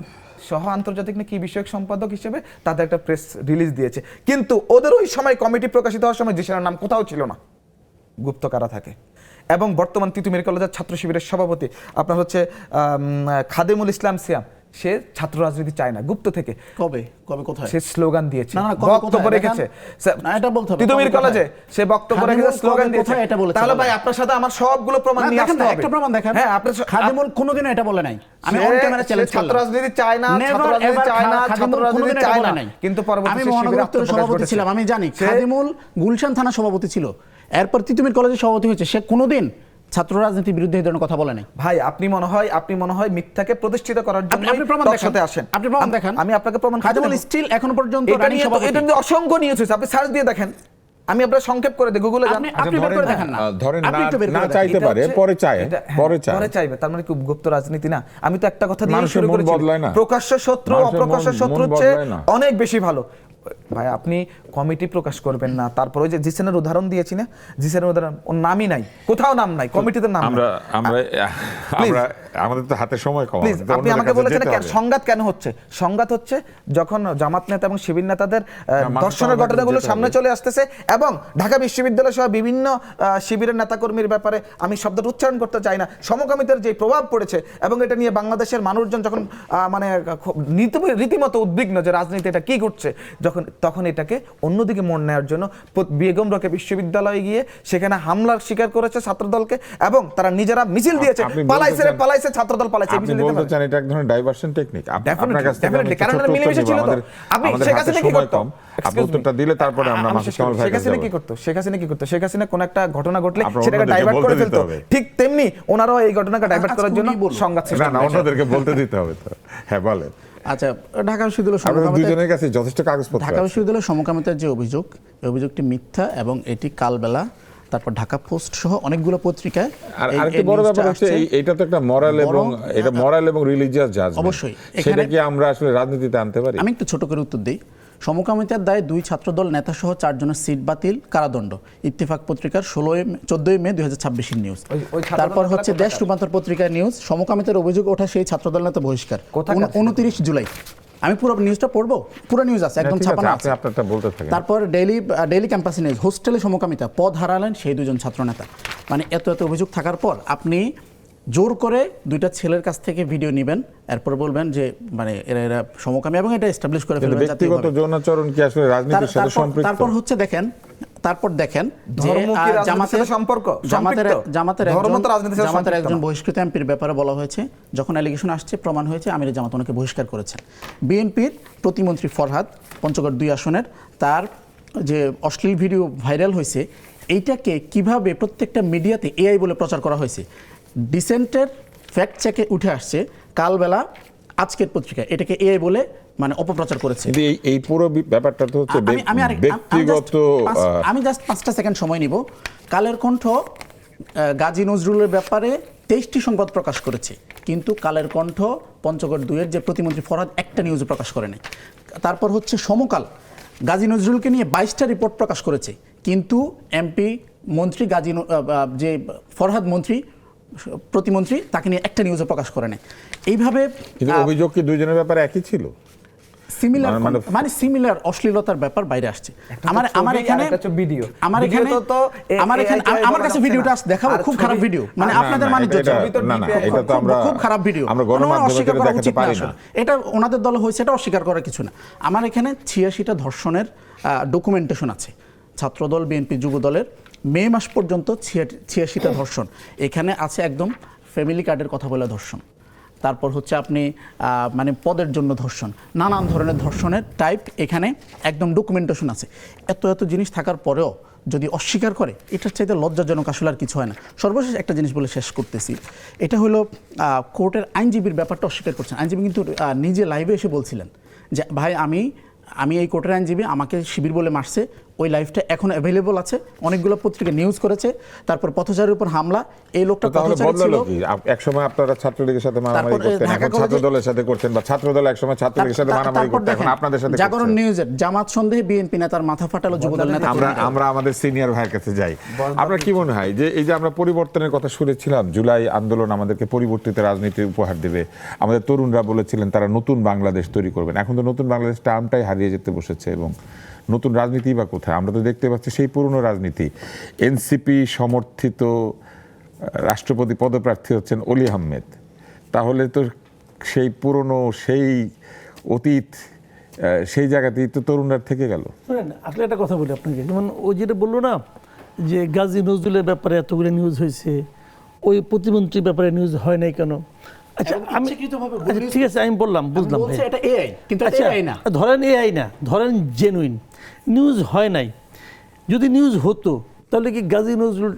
সহ আন্তর্জাতিক কি বিষয়ক সম্পাদক হিসেবে তাদের একটা প্রেস রিলিজ দিয়েছে, কিন্তু ওদের ওই সময় কমিটি প্রকাশিত হওয়ার সময় জিসানের নাম কোথাও ছিল না, গুপ্ত কারা থাকে। এবং বর্তমান তিতুমির কলেজের ছাত্র শিবিরের সভাপতি আপনার হচ্ছে খাদেমুল ইসলাম সিয়াম, সে ছাত্র রাজনীতি চায় না, গুপ্ত থেকে। কবে কোথায় সে স্লোগান দিয়েছে, না, বক্তব্য রেখেছে এটা বলতে হবে তিতুমির কলেজে, সে বক্তব্য রেখেছে, স্লোগান দিয়েছে। তাহলে ভাই আপনার সাথে আমার সবগুলো প্রমাণ নিয়ে আসতে হবে। একটা প্রমাণ দেখান। হ্যাঁ, আপনি খাদেমুল কোনোদিন এটা বলে নাই। আমি অন ক্যামেরা চ্যালেঞ্জ করলাম, ছাত্র রাজনীতি চায় না, ছাত্র রাজনীতি চায় না, ছাত্র রাজনীতি চায় না। কিন্তু পরবর্তীতে আমি মহানগর সভাপতি ছিলাম, আমি জানি খাদেমুল গুলশান থানা সভাপতি ছিল, এরপর তিতুমির কলেজের সভাপতি হয়েছে, সে কোনোদিন ছাত্র রাজনীতির বিরুদ্ধে এই ধরনের কথা বলে নাই। ভাই আপনি মনে হয় মিথ্যাকে প্রতিষ্ঠিত করার জন্য আপনি প্রমাণ দেখাতে আসেন, আপনি প্রমাণ দেখান। আমি আপনাকে প্রমাণ খাদেমুল স্টিল এখন পর্যন্ত রানী সভাপতি। এটা নিয়ে অসংখ্য নিউজ হয়েছে, আপনি সার্চ দিয়ে দেখেন। আমি আপনার সংক্ষেপ করে দিই, গুগলে যান। আপনি বের করে দেখেন না, ধরেন না চাইতে পারে, পরে চাইবে, তার মানে কি গুপ্ত রাজনীতি না? আমি তো একটা কথা দিয়ে শুরু করেছি, বদলায় না, প্রকাশ্য শত্রু অপ্রকাশ্য শত্রুর চেয়ে অনেক বেশি ভালো। ভাই আপনি কমিটি প্রকাশ করবেন না, তারপরে যে জিসেনের উদাহরণ দিয়েছি না, জিসেনের উদাহরণ, ওর নামই নাই, কোথাও নাম নাই, কমিটিতে নাম। আমরা আমাদের তো হাতে সময় কম। প্লিজ আপনি আমাকে বলেছেন সংঘাত কেন হচ্ছে? সংঘাত হচ্ছে যখন জামাত নেতা এবং শিবির নেতাদের দর্শনের ঘটনাগুলো সামনে চলে আসতেছে, এবং ঢাকা বিশ্ববিদ্যালয় সহ বিভিন্ন শিবিরের নেতাকর্মীর ব্যাপারে আমি শব্দটা উচ্চারণ করতে চাই না, সমকামিতার যে প্রভাব পড়েছে, এবং এটা নিয়ে বাংলাদেশের মানুষজন যখন মানে রীতিমতো উদ্বিগ্ন যে রাজনীতি এটা কি করছে, তখন এটাকে অন্যদিকে মোড় নেওয়ার জন্য বেগম রোকেয়া বিশ্ববিদ্যালয়ে গিয়ে সেখানে হামলার শিকার করেছে ছাত্রদলকে, এবং তারা নিজেরা মিছিল দিয়েছে, পালাইছে ছাত্রদল পালাইছে। আপনি বলতে চান এটা এক ধরনের ডাইভারশন টেকনিক? আপনার কাছে ডেফিনেটলি, কারণ এটা মিলেমিশে ছিল তো। আপনি শেখ হাসিনা কি করত? আপনি উত্তরটা দিলে তারপরে আমরা মাসুদ কামাল ভাই শেখ হাসিনা কি করত? শেখ হাসিনা কোন একটা ঘটনা ঘটলে সেটাকে ডাইভার্ট করে ফেলতো, ঠিক তেমনি ওনারাও এই ঘটনাকে ডাইভার্ট করার জন্য সংঘাত সৃষ্টি করে। না, অন্যদেরকে বলতে দিতে হবে তো। হ্যাঁ বলেন। আচ্ছা, ঢাকা বিশ্ববিদ্যালয় দুজনের কাছে যথেষ্ট কাগজপত্র। ঢাকা বিশ্ববিদ্যালয় সমকামিতার যে অভিযোগ, এই অভিযোগটি মিথ্যা, এবং এটি কালবেলা, তারপর ঢাকা পোস্ট সহ অনেকগুলো পত্রিকায়। আর আরেকটা বড় ব্যাপার হচ্ছে এটা তো একটা মরাল এবং রিলিজিয়াস জাজমেন্ট। অবশ্যই সেটা কি আমরা আসলে রাজনীতিতে আনতে পারি? আমি একটু ছোট করে উত্তর দিই। সমকামিতার দায়ে 2 ছাত্রদল নেতা সহ 4 জনের সিট বাতিল, কারাদণ্ড। ইত্তেফাক পত্রিকার 14 মে 2026 নিউজ। তারপর হচ্ছে দেশ রূপান্তর পত্রিকার নিউজ, সমকামিতার অভিযোগ ওঠা সেই ছাত্রদল নেতা বহিষ্কার, 29 জুলাই। আমি পুরো নিউজটা পড়বো, পুরো নিউজ আছে, একদম ছাপানো আছে। আপনারটা বলতে থাকেন। তারপর ডেইলি ক্যাম্পাস নিউজ, হোস্টেলে সমকামিতা, পদ হারালেন সেই 2 জন ছাত্রনেতা। মানে এত অভিযোগ থাকার পর আপনি জোর করে 2টা ছেলের কাছ থেকে ভিডিও নেবেন, এরপর বলবেন যে মানে এরা সমকামী, এবং এটা এস্টাবলিশ করে ফেলবেন ব্যক্তিগত যৌনাচরণ কি আসলে রাজনীতির সাথে সম্পৃক্ত? তারপর হচ্ছে দেখেন যে জামাতের একজন বহিষ্কৃত এমপির ব্যাপারে বলা হয়েছে, যখন অ্যালিগেশন আসছে, প্রমাণ হয়েছে, আমির জামাত ওনাকে বহিষ্কার করেছেন। বিএনপির প্রতিমন্ত্রী ফরহাদ পঞ্চগড় 2 আসনের, তার যে অশ্লীল ভিডিও ভাইরাল হয়েছে, এইটাকে কিভাবে প্রত্যেকটা মিডিয়াতে এআই বলে প্রচার করা হয়েছে। ডিসেন্টের ফ্যাক্ট চেকে উঠে আসছে কালবেলা আজকের পত্রিকা এটাকে এআই বলে মানে অপপ্রচার করেছে। এই পুরো ব্যাপারটা তো হচ্ছে ব্যক্তিগত। আমি জাস্ট 5টা সেকেন্ড সময় নিব। কালের কণ্ঠ গাজী নজরুলের ব্যাপারে 23টি সংবাদ প্রকাশ করেছে, কিন্তু কালের কণ্ঠ, পঞ্চগড় 2-এর যে প্রতিমন্ত্রী ফরহাদ একটা নিউজ প্রকাশ করে নাই। তারপর হচ্ছে সমকাল গাজী নজরুলকে নিয়ে 22টা রিপোর্ট প্রকাশ করেছে, কিন্তু এমপি মন্ত্রী যে ফরহাদ মন্ত্রী প্রতিমন্ত্রী তাকে নিয়ে একটা নিউজও প্রকাশ করে নাই। এইভাবে কিন্তু অভিযোগ কি দুইজনের ব্যাপারে একই ছিল? সিমিলার অশ্লীলতার ব্যাপার বাইরে আসছে। আমার কাছে ভিডিওটা দেখাবো, খুব খারাপ ভিডিও, মানে আপনাদের খুব খারাপ ভিডিও, অস্বীকার করা উচিত না। এটা ওনাদের দল হয়েছে, এটা অস্বীকার করার কিছু না। আমার এখানে 86টা ধর্ষণের ডকুমেন্টেশন আছে, ছাত্রদল, বিএনপি, যুব দলের মে মাস পর্যন্ত 86টা ধর্ষণ। এখানে আছে একদম ফ্যামিলি কার্ডের কথা বলে ধর্ষণ, তারপর হচ্ছে আপনি মানে পদের জন্য ধর্ষণ, নানান ধরনের ধর্ষণের টাইপ এখানে একদম ডকুমেন্টেশন আছে। এত জিনিস থাকার পরেও যদি অস্বীকার করে, এটার চাইতে লজ্জাজনক আসলে আর কিছু হয় না। সর্বশেষ একটা জিনিস বলে শেষ করতেছি, এটা হলো কোর্টের আইনজীবীর ব্যাপারটা অস্বীকার করছেন। আইনজীবী কিন্তু নিজে লাইভে এসে বলছিলেন যে ভাই আমি এই কোর্টের আইনজীবী, আমাকে শিবির বলে মারছে। ওই লাইভটা এখন অ্যাভেলেবল আছে, অনেকগুলো পত্রিকা নিউজ করেছে। তারপর পথচারীর উপর হামলা, এই লোকটা পথচারী ছিল। একসময় আপনারা ছাত্রলীগের সাথে মারামারি করতেন, এখন ছাত্রদলের সাথে করতেন, বা ছাত্রদল একসময় ছাত্রলীগের সাথে মারামারি করতেন, এখন আপনাদের সাথে করছেন। জাগরণ নিউজের জামাত সন্দেহে বিএনপি নেতার মাথা ফাটালো যুবদল নেতা। আমরা আমাদের সিনিয়র ভাইয়ের কাছে যাই। আপনার কি মনে হয় যে এই যে আমরা পরিবর্তনের কথা শুনেছিলাম, জুলাই আন্দোলন আমাদেরকে পরিবর্তিত রাজনীতি উপহার দেবে, আমাদের তরুণরা বলেছিলেন তারা নতুন বাংলাদেশ তৈরি করবেন, এখন তো নতুন বাংলাদেশ টার্মটাই হারিয়ে যেতে বসেছে, এবং নতুন রাজনীতি বা কোথায়? আমরা তো দেখতে পাচ্ছি সেই পুরনো রাজনীতি। এনসিপি সমর্থিত রাষ্ট্রপতি পদপ্রার্থী হচ্ছেন অলি আহমেদ, তাহলে তো সেই পুরনো সেই অতীত সেই জায়গাতেই তো তরুণরা থেকে গেল। আসলে একটা কথা বলি আপনাকে, যেমন ও যেটা বললো না যে গাজী নজরুলের ব্যাপারে এতগুলো নিউজ হয়েছে, ওই প্রতিমন্ত্রীর ব্যাপারে নিউজ হয় নাই কেন? আচ্ছা ঠিক আছে, আমি বুঝলাম ধরেন এআই না, ধরেন জেনুইন নিউজ হয় নাই, যদি নিউজ হতো তাহলে কি গাজী নজরুল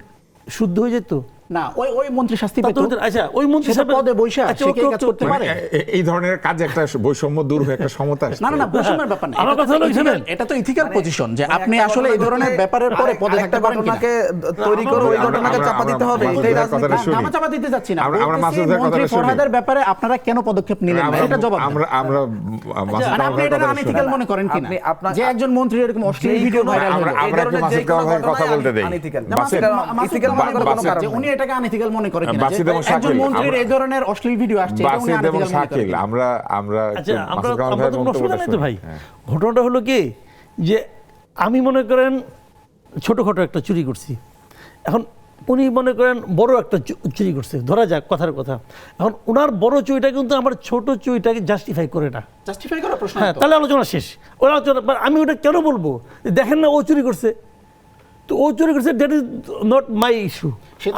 শুদ্ধ হয়ে যেত না? ওই মন্ত্রী শাস্তি পেত। আচ্ছা, ওই মন্ত্রী পদে বৈশা কাজ করতে পারে, এই ধরনের কাজ একটা বৈষম্য দূর হয়ে একটা সমতা। না বৈষম্যের ব্যাপার না, আমার কথা হলো এটা তো ইথিক্যাল পজিশন যে আপনি আসলে এই ধরনের ব্যাপারের পরে পদে থাকতে পারেন কিনা। তৈরি করে ওই ঘটনাকে চাপা দিতে হবে, এটাই রাজনীতি। আমরা চাপা দিতে যাচ্ছি না, আমরা মাসুদের কথাটা শুনি। ফরহাদের ব্যাপারে আপনারা কেন পদক্ষেপ নিলেন না, এটা জবাব। আমরা আপনি এটা আনইথিক্যাল মনে করেন কিনা যে একজন মন্ত্রী এরকম অশ্লীল ভিডিও ভাইরাল হলো, আমরা একটু মাসুদ ভাইয়ের কথা বলতে দেই। ইথিক্যাল মনে করেন উনি এটাকে আনইথিক্যাল মনে করেন কিনা যে একজন মন্ত্রীর এই ধরনের অশ্লীল ভিডিও আসছে, এটা উনি আনইথিক্যাল মনে করেন। আমরা ভাই ঘটনাটা হলো কি যে আমি মনে করেন ছোটখাটো একটা চুরি করছি, এখন উনি মনে করেন বড় একটা চুরি করছে, ধরা যাক কথার কথা। এখন ওনার বড় চুরিটা কিন্তু আমার ছোট চুরিটাকে জাস্টিফাই করে না, জাস্টিফাই করার প্রশ্ন। হ্যাঁ, তাহলে আলোচনা শেষ। ওরা আলোচনা, আমি ওটা কেন বলবো? দেখেন না ও চুরি করছে, তো ও চুরি করছে, that is not my issue.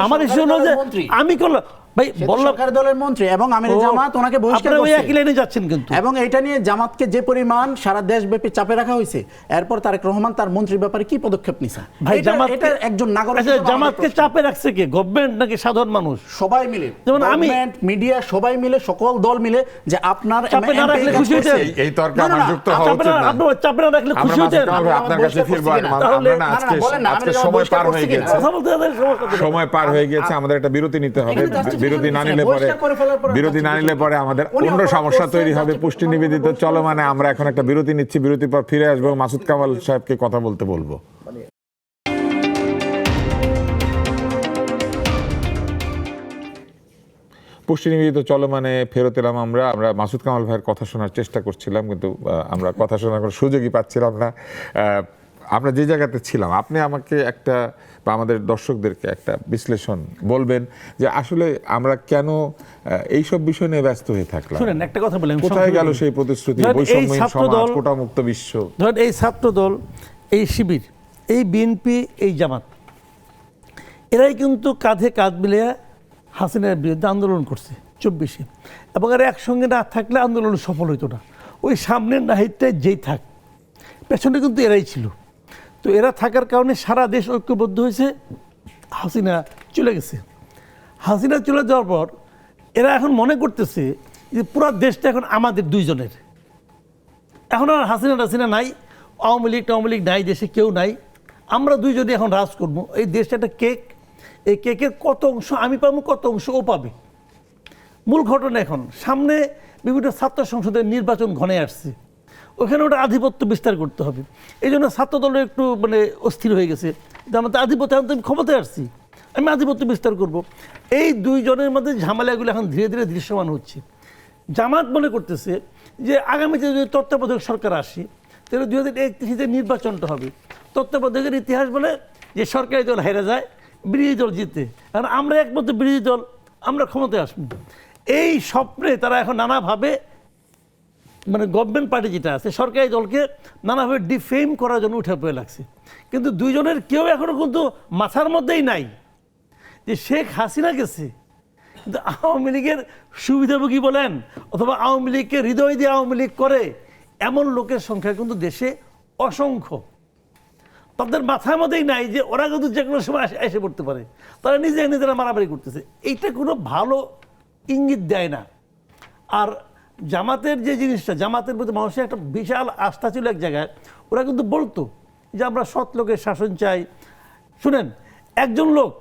আমার ইস্যু হলো যে আমি করলাম ভাই, সরকার দলের মন্ত্রী এবং আমিরে জামাত ওনাকে বহিষ্কার করছে। আপনারা একই লাইনে যাচ্ছেন কিন্তু। এবং এটা নিয়ে জামাতকে যে পরিমাণ সারা দেশব্যাপী চাপে রাখা হয়েছে, এরপর তারেক রহমান তার মন্ত্রীর ব্যাপারে কি পদক্ষেপ নিছে? ভাই জামাত এটা একজন নাগরিক, আচ্ছা জামাতকে চাপে রাখছে কে? গভর্নমেন্ট নাকি সাধারণ মানুষ? সবাই মিলে, যেমন আমি, গভর্নমেন্ট, মিডিয়া, সবাই মিলে, সকল দল মিলে যে আপনার চাপে না রাখলে খুশি হতেন। এই তর্কে আমার যুক্ত হওয়া উচিত না। আপনারা চাপে না রাখলে খুশি হতেন। আপনার কাছে ফিরবো। আমরা না আজকে সময় পার হয়ে গেছে, সময় পার হয়ে গেছে, আমাদের একটা বিরতি নিতে হবে। বিরতি না নিলে পরে আমাদের অন্য সমস্যা তৈরি হবে। পুষ্টি নিবেদিত চলমানে আমরা এখন একটা বিরতি নিচ্ছি, বিরতির পর ফিরে আসবো, মাসুদ কামাল সাহেবকে কথা বলতে বলবো। পুষ্টি নিবেদিত চলমানে ফেরত এলাম আমরা মাসুদ কামাল ভাইয়ের কথা শোনার চেষ্টা করছিলাম, কিন্তু আমরা কথা শোনার কোনো সুযোগই পাচ্ছিলাম না। আমরা যে জায়গাতে ছিলাম, আপনি আমাকে একটা বা আমাদের দর্শকদেরকে একটা বিশ্লেষণ বলবেন যে আসলে আমরা কেন এইসব বিষয় নিয়ে ব্যস্ত হয়ে থাকলাম। শুনেন একটা কথা বলেন, কোথায় গেল সেই প্রতিশ্রুতি, বৈষম্যহীন সমাজ, কোটামুক্ত বিশ্ব? ধরেন এই ছাত্রদল, এই শিবির, এই বিএনপি, এই জামাত, এরাই কিন্তু কাঁধে কাঁধ মিলিয়ে হাসিনার বিরুদ্ধে আন্দোলন করছে 24-এ, এবং এরা একসঙ্গে না থাকলে আন্দোলন সফল হইতো না। ওই সামনের নাহিদটায় যেই থাক, পেছনে কিন্তু এরাই ছিল। তো এরা থাকার কারণে সারা দেশ ঐক্যবদ্ধ হয়েছে। হাসিনা চলে গেছে, হাসিনা চলে যাওয়ার পর এরা এখন মনে করতেছে যে পুরো দেশটা এখন আমাদের দুইজনের। এখন আর হাসিনা নাই, আওয়ামী লীগ নাই, দেশে কেউ নাই, আমরা দুইজনে এখন রাজ করবো। এই দেশটা একটা কেক, এই কেকের কত অংশ আমি পাবো, কত অংশ ও পাবে। মূল ঘটনা এখন সামনে বিভিন্ন ছাত্র সংসদের নির্বাচন ঘনে আসছে, ওখানে ওটা আধিপত্য বিস্তার করতে হবে। এই জন্য ছাত্রদল একটু মানে অস্থির হয়ে গেছে যে আমাদের আধিপত্য, এখন তো আমি ক্ষমতায় আসছি, আমি আধিপত্য বিস্তার করব। এই দুইজনের মধ্যে ঝামেলাগুলো এখন ধীরে ধীরে দৃশ্যমান হচ্ছে। জামাত মনে করতেছে যে আগামীতে যদি তত্ত্বাবধায়ক সরকার আসে তাহলে 2031 নির্বাচনটা হবে। তত্ত্বাবধায়কের ইতিহাস বলে যে সরকারি দল হেরে যায়, বিরোধী দল জিতে, কারণ আমরা একমাত্র বিরোধী দল, আমরা ক্ষমতায় আসবো। এই স্বপ্নে তারা এখন নানাভাবে মানে গভর্নমেন্ট পার্টি যেটা আছে সরকারি দলকে নানাভাবে ডিফেম করার জন্য উঠে পড়ে লাগছে। কিন্তু দুইজনের কেউ এখনো কিন্তু মাথার মধ্যেই নাই যে শেখ হাসিনা গেছে, কিন্তু আওয়ামী লীগের সুবিধাভোগী বলেন অথবা আওয়ামী লীগকে হৃদয় দিয়ে আওয়ামী লীগ করে এমন লোকের সংখ্যা কিন্তু দেশে অসংখ্য। তাদের মাথার মধ্যেই নাই যে ওরা কিন্তু যে কোনো সময় এসে পড়তে পারে, তারা নিজেরা মারামারি করতেছে। এইটা কোনো ভালো ইঙ্গিত দেয় না। আর জামাতের যে জিনিসটা, জামাতের প্রতি মানুষের একটা বিশাল আস্থা ছিল এক জায়গায়, ওরা কিন্তু বলতো যে আমরা সৎ লোকের শাসন চাই। শুনেন, একজন লোক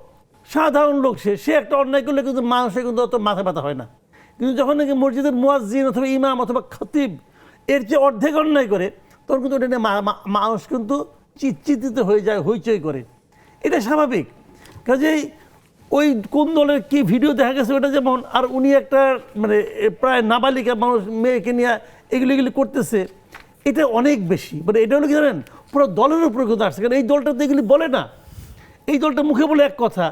সাধারণ লোক, সে একটা অন্যায় করলে কিন্তু মানুষের কিন্তু অত মাথা ব্যথা হয় না, কিন্তু যখন নাকি মসজিদের মুয়াজ্জিন অথবা ইমাম অথবা খতিব এর চেয়ে অর্ধেক অন্যায় করে তখন কিন্তু ওটা নিয়ে মানুষ কিন্তু চিন্তিত হয়ে যায়, হইচই করে। এটা স্বাভাবিক। কাজেই ওই কোন দলের কি ভিডিও দেখা গেছে ওটা যেমন, আর উনি একটা মানে প্রায় নাবালিকা মানুষ মেয়েকে নিয়ে এগুলি করতেছে, এটা অনেক বেশি। মানে এটা হলো কি জানেন, পুরো দলের উপরে কিন্তু আসছে, কারণ এই দলটা তো এগুলি বলে না। এই দলটা মুখে বলে এক কথা,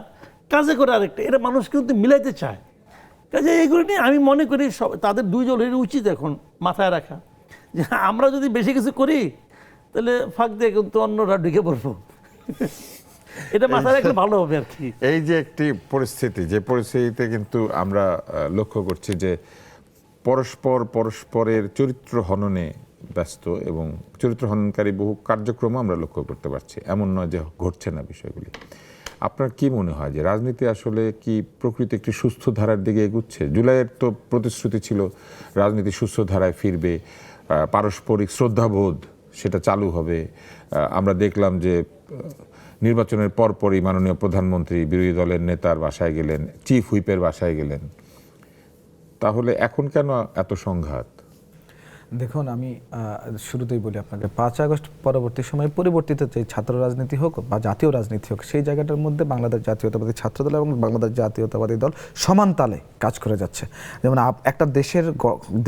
কাজে করে আরেকটা, এটা মানুষ কিন্তু মিলাইতে চায়। কাজে এইগুলি নিয়ে আমি মনে করি তাদের দুই দলের উচিত এখন মাথায় রাখা যে আমরা যদি বেশি কিছু করি তাহলে ফাঁক দিয়ে কিন্তু অন্যরা ঢুকে পড়বো। এটা মাথায় রাখলে ভালো হবে আর কি। এই যে একটি পরিস্থিতি, যে পরিস্থিতিতে কিন্তু আমরা লক্ষ্য করছি যে পরস্পরের চরিত্র হননে ব্যস্ত এবং চরিত্র হননকারী বহু কার্যক্রম আমরা লক্ষ্য করতে পারছি, এমন নয় যে ঘটছে না বিষয়গুলি। আপনার কি মনে হয় যে রাজনীতি আসলে কি প্রকৃতি একটি সুস্থ ধারার দিকে এগুচ্ছে? জুলাইয়ের তো প্রতিশ্রুতি ছিল রাজনীতি সুস্থ ধারায় ফিরবে, পারস্পরিক শ্রদ্ধাবোধ সেটা চালু হবে। আমরা দেখলাম যে নির্বাচনের পরপরই মাননীয় প্রধানমন্ত্রী বিরোধী দলের নেতার বাসায় গেলেন, চিফ হুইপের বাসায় গেলেন। তাহলে এখন কেন এত সংঘাত? দেখুন, আমি শুরুতেই বলি আপনাকে, 5 আগস্ট পরবর্তী সময়ে পরিবর্তিত যে ছাত্র রাজনীতি হোক বা জাতীয় রাজনীতি হোক, সেই জায়গাটার মধ্যে বাংলাদেশ জাতীয়তাবাদী ছাত্রদল এবং বাংলাদেশ জাতীয়তাবাদী দল সমান তালে কাজ করে যাচ্ছে। যেমন একটা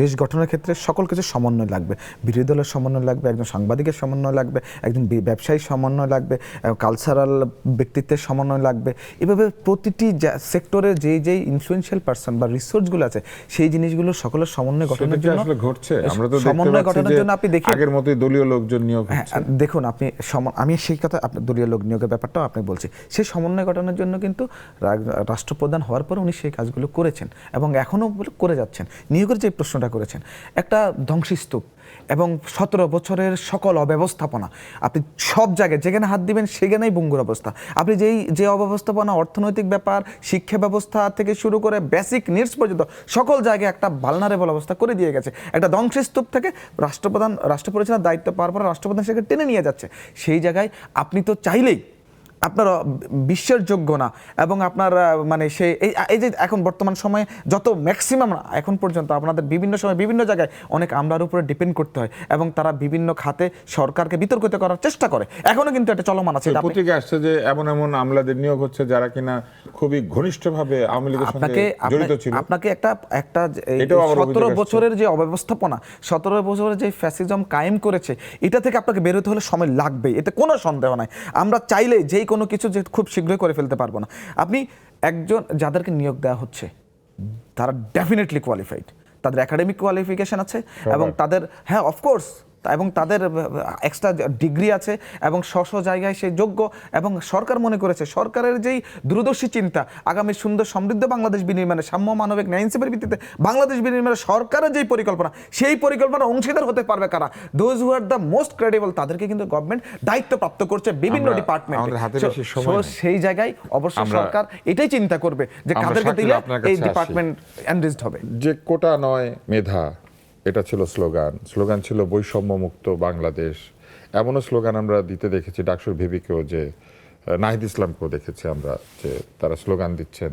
দেশ গঠনের ক্ষেত্রে সকল কিছু সমন্বয় লাগবে, বিরোধী দলের সমন্বয় লাগবে, একজন সাংবাদিকের সমন্বয় লাগবে, একজন ব্যবসায়ী সমন্বয় লাগবে, কালচারাল ব্যক্তিত্বের সমন্বয় লাগবে। এভাবে প্রতিটি সেক্টরে যেই ইনফ্লুয়েন্সিয়াল পারসন বা রিসোর্সগুলো আছে সেই জিনিসগুলো সকলের সমন্বয় গঠনের জন্য ঘটছে। আমরা সমন্বয় গঠনের জন্য আপনি দেখেন আগের মতোই দলীয় লোকজন নিয়োগ হচ্ছে। দেখুন, আমি সেই কথা, আপনার দলীয় লোক নিয়োগের ব্যাপারটাও আপনি বলছি, সেই সমন্বয় গঠনের জন্য কিন্তু রাষ্ট্রপ্রধান হওয়ার পর উনি সেই কাজগুলো করেছেন এবং এখনও করে যাচ্ছেন। নিয়োগের যে প্রশ্নটা করেছেন, একটা ধ্বংসস্তূপ এবং 17 বছরের সকল অব্যবস্থাপনা, আপনি সব জায়গায় যেখানে হাত দিবেন সেখানেই ভঙ্গুর অবস্থা। আপনি যে অব্যবস্থাপনা, অর্থনৈতিক ব্যাপার, শিক্ষা ব্যবস্থা থেকে শুরু করে বেসিক নিডস পর্যন্ত সকল জায়গায় একটা ভালনারেবল অবস্থা করে দিয়ে গেছে। একটা ধ্বংসস্তূপ থেকে রাষ্ট্র পরিচালনার দায়িত্ব পাওয়ার পর রাষ্ট্রপ্রধান সেখানে টেনে নিয়ে যাচ্ছে। সেই জায়গায় আপনি তো চাইলেই আপনার বিশ্বের যোগ্য না এবং আপনার মানে এই যে এখন বর্তমান সময়ে যত ম্যাক্সিমাম এখন পর্যন্ত আপনাদের বিভিন্ন সময় বিভিন্ন জায়গায় অনেক আমলার উপরে ডিপেন্ড করতে হয় এবং তারা বিভিন্ন খাতে সরকারকে বিতর্কিত করার চেষ্টা করে, এখনো কিন্তু এটা চলমান আছে। পত্রিকা আসছে যে এমন আমলাদের নিয়োগ হচ্ছে যারা কিনা খুবই ঘনিষ্ঠভাবে আওয়ামী লীগের সঙ্গে জড়িত ছিল। আপনাকে একটা 17 বছরের যে অব্যবস্থাপনা, 17 বছরের যে ফ্যাসিজম কায়েম করেছে, এটা থেকে আপনাকে বের হতে হলে সময় লাগবে, এতে কোনো সন্দেহ নাই। আমরা চাইলে যেই কোনো কিছু যে খুব শীঘ্রই করে ফেলতে পারবো না। আপনি একজন যাদেরকে নিয়োগ দেওয়া হচ্ছে তারা ডেফিনেটলি কোয়ালিফাইড, তাদের একাডেমিক কোয়ালিফিকেশন আছে এবং তাদের অফকোর্স এবং তাদের এক্সট্রা ডিগ্রি আছে এবং স্ব জায়গায় সে যোগ্য এবং সরকার মনে করেছে সরকারের যেই দূরদর্শী চিন্তা আগামী সুন্দর সমৃদ্ধ বাংলাদেশ বিনির্মাণে, সাম্য মানবিক ন্যায় ইনসাফের ভিত্তিতে বাংলাদেশ বিনির্মাণে সরকারের যেই পরিকল্পনা, সেই পরিকল্পনার অংশীদার হতে পারবে কারা? Those who are the most credible, তাদেরকে কিন্তু গভর্নমেন্ট দায়িত্বপ্রাপ্ত করছে বিভিন্ন ডিপার্টমেন্টে। সেই জায়গায় অবশ্যই সরকার এটাই চিন্তা করবে যে কাদেরকে দিলে এই ডিপার্টমেন্ট এনরিচড হবে। যে কোটা নয় মেধা, এটা ছিল স্লোগান ছিল বৈষম্য মুক্ত বাংলাদেশ। এমনও স্লোগান আমরা দিতে দেখেছি ডাকসুর ভিভিকেও, যে নাহিদ ইসলামকেও দেখেছি আমরা যে তারা স্লোগান দিচ্ছেন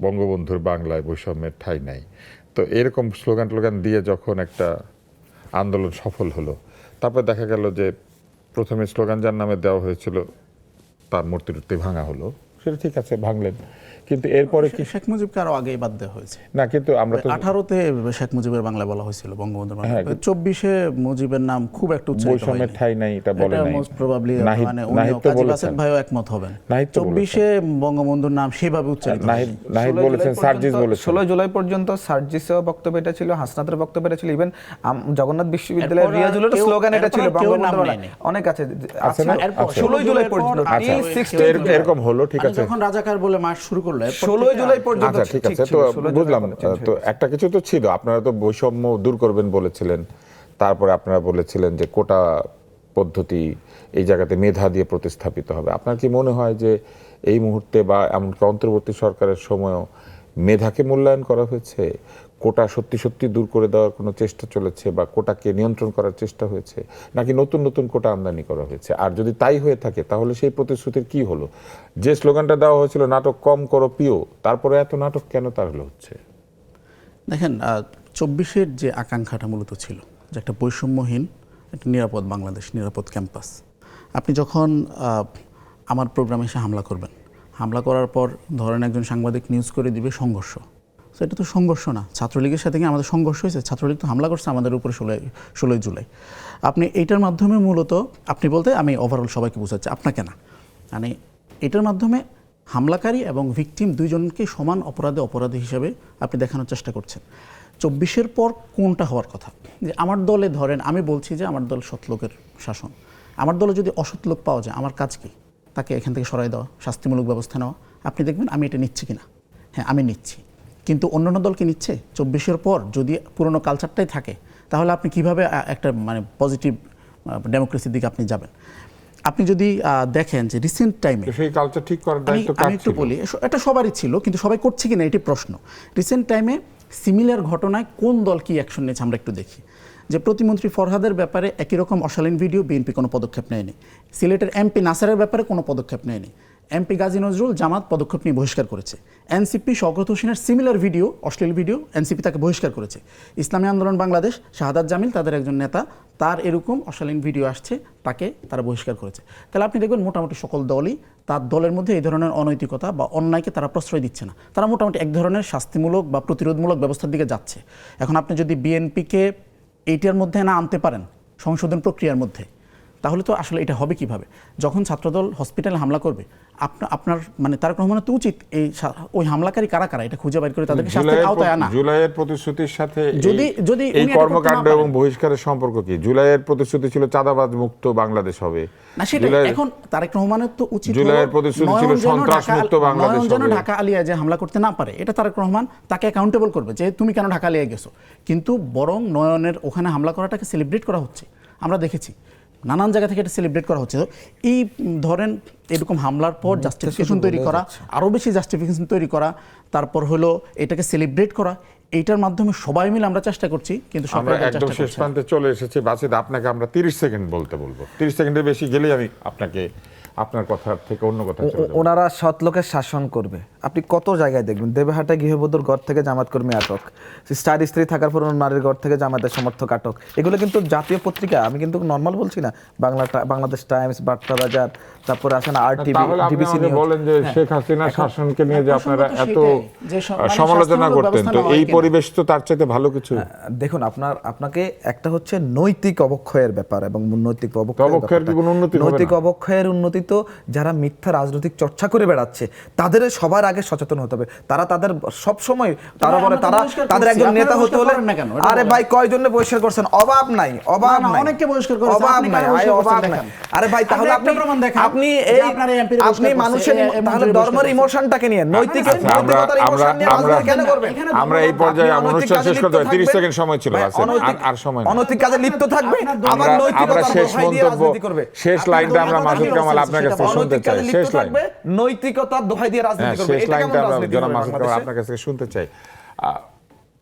বঙ্গবন্ধুর বাংলায় বৈষম্যের ঠাঁই নাই। তো এরকম স্লোগান দিয়ে যখন একটা আন্দোলন সফল হলো, তারপর দেখা গেল যে প্রথমে স্লোগান যার নামে দেওয়া হয়েছিল তার মূর্তি ভাঙা হলো, সেটা ঠিক আছে, ভাঙলেন, কিন্তু এরপরে কি শেখ মুজিবকে আরো আগেই বাদ দেওয়া হয়েছে না? কিন্তু আমরা তো 18তে শেখ মুজিবের বাংলা বলা হয়েছিল বঙ্গবন্ধুর বাংলা, 24-এ মুজিবের নাম খুব একটা উচ্চারিত হয়নি। বৈষম্যের ঠাঁই নাই এটা বলে নাই, মোস্ট প্রবাবলি মানে নাহিদ তো কাজী বলেছেন, বাসেদ ভাইও একমত হবেন। নাহিদ তো 24-এ বঙ্গবন্ধুর নাম সেভাবে উচ্চারিত হয়নি। নাহিদ বলেছেন, সার্জিস বলেছেন। 16 জুলাই পর্যন্ত সার্জিসের বক্তব্য এটা ছিল, হাসনাতের বক্তব্য এটা ছিল, ইভেন জগন্নাথ বিশ্ববিদ্যালয়ের রিয়াজুলের স্লোগান এটা ছিল, বঙ্গবন্ধুর অনেক আছে। 16 জুলাই পর্যন্ত এরকম হলো, ঠিক আছে, যখন রাজাকার বলে মার্চ শুরু করলো 16 জুলাই পর্যন্ত। আচ্ছা ঠিক আছে, তো বুঝলাম। তো একটা কিছু তো ছিল, আপনারা তো বৈষম্য দূর করবেন বলেছিলেন, তারপরে আপনারা বলেছিলেন যে কোটা পদ্ধতি এই জায়গাতে মেধা দিয়ে প্রতিস্থাপিত হবে। আপনার কি মনে হয় যে এই মুহূর্তে বা এমনকি অন্তর্বর্তী সরকারের সময়ও মেধাকে মূল্যায়ন করা হয়েছে? কোটা সত্যি দূর করে দেওয়ার কোনো চেষ্টা চলেছে বা কোটাকে নিয়ন্ত্রণ করার চেষ্টা হয়েছে, নাকি নতুন কোটা আমদানি করা হয়েছে? আর যদি তাই হয়ে থাকে তাহলে সেই প্রতিশ্রুতির কি হলো? যে স্লোগানটা দেওয়া হয়েছিল নাটক কম করো প্রিয়, তারপরে এত নাটক কেন তাহলে হচ্ছে? দেখেন 24-এর যে আকাঙ্ক্ষাটা মূলত ছিল যে একটা বৈষম্যহীন একটা নিরাপদ বাংলাদেশ, নিরাপদ ক্যাম্পাস। আপনি যখন আমার প্রোগ্রামে এসে হামলা করবেন, হামলা করার পর ধরেন একজন সাংবাদিক নিউজ করে দিবে সংঘর্ষ, তো এটা তো সংঘর্ষ না। ছাত্রলীগের সাথে কি আমাদের সংঘর্ষ হয়েছে? ছাত্রলীগ তো হামলা করছে আমাদের উপরে 16 জুলাই। আপনি এইটার মাধ্যমে মূলত, আপনি বলতে আমি ওভারঅল সবাইকে বোঝাচ্ছি, আপনাকে না, মানে এটার মাধ্যমে হামলাকারী এবং ভিকটিম দুইজনকে সমান অপরাধী হিসাবে আপনি দেখানোর চেষ্টা করছেন। 24-এর পর কোনটা হওয়ার কথা? যে আমার দলে ধরেন, আমি বলছি যে আমার দল সৎলোকের শাসন, আমার দলে যদি অসৎ লোক পাওয়া যায়, আমার কাজ কি? তাকে এখান থেকে সরাই দেওয়া, শাস্তিমূলক ব্যবস্থা নেওয়া। আপনি দেখবেন আমি এটা নিচ্ছি কিনা, হ্যাঁ আমি নিচ্ছি, কিন্তু অন্যান্য দল কি নিচ্ছে? 24-এর পর যদি পুরনো কালচারটাই থাকে তাহলে আপনি কিভাবে একটা মানে পজিটিভ ডেমোক্রেসির দিকে আপনি যাবেন? আপনি যদি দেখেন যে রিসেন্ট টাইমে সেই কালচার ঠিক করার দায়িত্ব কার ছিল? আমি একটু বলি, এটা সবারই ছিল, কিন্তু সবাই করছে কিনা এটি প্রশ্ন। রিসেন্ট টাইমে সিমিলার ঘটনায় কোন দল কি অ্যাকশন নিয়েছে আমরা একটু দেখি। যে প্রতিমন্ত্রী ফরহাদের ব্যাপারে একই রকম অশালীন ভিডিও, বিএনপি কোনো পদক্ষেপ নেয়নি। সিলেটের এমপি নাসারের ব্যাপারে কোনো পদক্ষেপ নেয়নি। এমপি গাজী নজরুল জামাত পদক্ষেপ নিয়ে বহিষ্কার করেছে। এনসিপি শওকত হোসেনের সিমিলার ভিডিও, অশ্লীল ভিডিও, এনসিপি তাকে বহিষ্কার করেছে। ইসলামী আন্দোলন বাংলাদেশ, শাহাদাত জামিল তাদের একজন নেতা, তার এরকম অশালীন ভিডিও আসছে, তাকে তারা বহিষ্কার করেছে। তাহলে আপনি দেখবেন মোটামুটি সকল দলই তার দলের মধ্যে এই ধরনের অনৈতিকতা বা অন্যায়কে তারা প্রশ্রয় দিচ্ছে না, তারা মোটামুটি এক ধরনের শাস্তিমূলক বা প্রতিরোধমূলক ব্যবস্থার দিকে যাচ্ছে। এখন আপনি যদি বিএনপিকে এইটার মধ্যে না আনতে পারেন সংশোধন প্রক্রিয়ার মধ্যে, তাহলে তো আসলে এটা হবে কিভাবে? যখন ছাত্রদল হসপিটালে হামলা করবে, আপনার মানে তারেক রহমানের তো উচিত ওই হামলাকারী কারা এটা খুঁজে বের করে তাদেরকে শাস্তির আওতায় আনা। জুলাইয়ের প্রতিশ্রুতির সাথে যদি এই কর্মকাণ্ড এবং বহিষ্কারের সম্পর্ক কি? জুলাইয়ের প্রতিশ্রুতি ছিল চাঁদাবাজ মুক্ত বাংলাদেশ হবে না, সেটা এখন তারেক রহমানের তো উচিত। জুলাইয়ের প্রতিশ্রুতি ছিল সন্ত্রাস মুক্ত বাংলাদেশ হবে। যেন ঢাকা আলিয়া যে হামলা করতে না পারে, এটা তারেক রহমান তাকে অ্যাকাউন্টেবল করবে যে তুমি কেন ঢাকা আলিয়া গেছো। কিন্তু বরং নয়নের ওখানে হামলা করাটাকে সেলিব্রেট করা হচ্ছে, আমরা দেখেছি নানান জায়গা থেকে এটা সেলিব্রেট করা হচ্ছে। এই ধরেন এরকম হামলার পর জাস্টিফিকেশন তৈরি করা, আরও বেশি জাস্টিফিকেশন তৈরি করা, তারপর হলো এটাকে সেলিব্রেট করা, এইটার মাধ্যমে সবাই মিলে আমরা চেষ্টা করছি, কিন্তু আমরা একদম শেষ প্রান্তে চলে এসেছি। বাসিদ, আপনাকে আমরা 30 সেকেন্ড বলতে বলবো, 30 সেকেন্ডের বেশি গেলেই আমি আপনাকে আপনার কথা থেকে অন্য কথা চলে যাব। ওনারা সৎ লোকের শাসন করবে, আপনি কত জায়গায় দেখবেন। দেবহাটা গৃহবধূর ঘর থেকে জামাত কর্মী আটক, স্টার স্ত্রী থাকার পর নারীর ঘর থেকে জামাতের সমর্থক আটক। এগুলো কিন্তু জাতীয় পত্রিকা, আমি কিন্তু নর্মাল বলছি না, বাংলাদেশ টাইমস, বার্তা বাজার, তারপরে আসেন আরটিভি, ডিবিসি নিউজ। বলেন যে শেখ হাসিনা শাসনকে নিয়ে যে আপনারা এত সমালোচনা করতেন, তো এই পরিবেশ তো তার চাইতে ভালো কিছু। দেখুন, আপনাকে একটা হচ্ছে নৈতিক অবক্ষয়ের ব্যাপার এবং নৈতিক নৈতিক অবক্ষয়ের উন্নতি তো যারা মিথ্যা রাজনৈতিক চর্চা করে বেড়াচ্ছে তাদের সবার আগে সচেতন হতে হবে। তারা তাদের সব সময় তারা বলে তাদের একজন নেতা হতে হলে, আরে ভাই কয়জন বহিষ্কার করছেন? অভাব নাই, অভাব নাই, অনেকে বহিষ্কার করেছে, অভাব নাই, অভাব নাই। আরে ভাই তাহলে আপনি মানুষের তাহলে ধর্মের ইমোশনটাকে নিয়ে নৈতিকতার ইমোশন নিয়ে রাজনীতি কেন করবেন? আমরা এই পর্যায়ে অনুষ্ঠান শেষ করতে 30 সেকেন্ড সময় ছিল, আর সময় নেই। অনৈতিক কাজে লিপ্ত থাকবে, আবার নৈতিকতার দোহাই দিয়ে রাজনীতি করবে। শেষ লাইনটা আমরা মাসুদ কামাল আপনার কাছে শুনতে চাই। শেষ লাইন, নৈতিকতার দোহাই দিয়ে রাজনীতি করবে, শেষ এটা কেমন লাইনটা আমরা রাজনীতি জনাব হবে মাসুদ কামাল বাংলাদেশে? আপনার কাছে শুনতে চাই।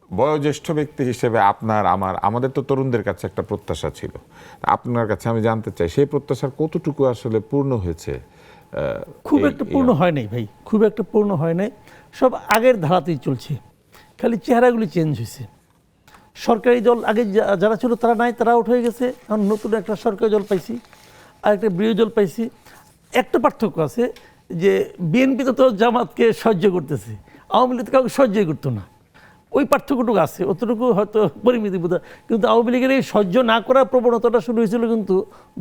বয়োজ্যেষ্ঠ ব্যক্তি হিসেবে আপনার আমাদের তো তরুণদের কাছে একটা প্রত্যাশা ছিল, আপনার কাছে আমি জানতে চাই সেই প্রত্যাশার কতটুকু আসলে পূর্ণ হয়েছে? খুব একটা পূর্ণ হয় নাই ভাই, খুব একটা পূর্ণ হয় নাই, সব আগের ধারাতেই চলছে, খালি চেহারাগুলি চেঞ্জ হয়েছে। সরকারি দল আগে যারা ছিল তারা নাই, তারা আউট হয়ে গেছে, এখন নতুন একটা সরকারি দল পাইছি আর একটা বিরোধী দল পাইছি। একটা পার্থক্য আছে যে বিএনপি তো জামাতকে সহ্য করতেছে, আওয়ামী লীগ কাউকে সহ্যই করতো না, ওই পার্থক্যটুকু আছে, অতটুকু হয়তো পরিমিতি বোধ। কিন্তু আওয়ামী লীগের এই সহ্য না করার প্রবণতাটা শুরু হয়েছিল কিন্তু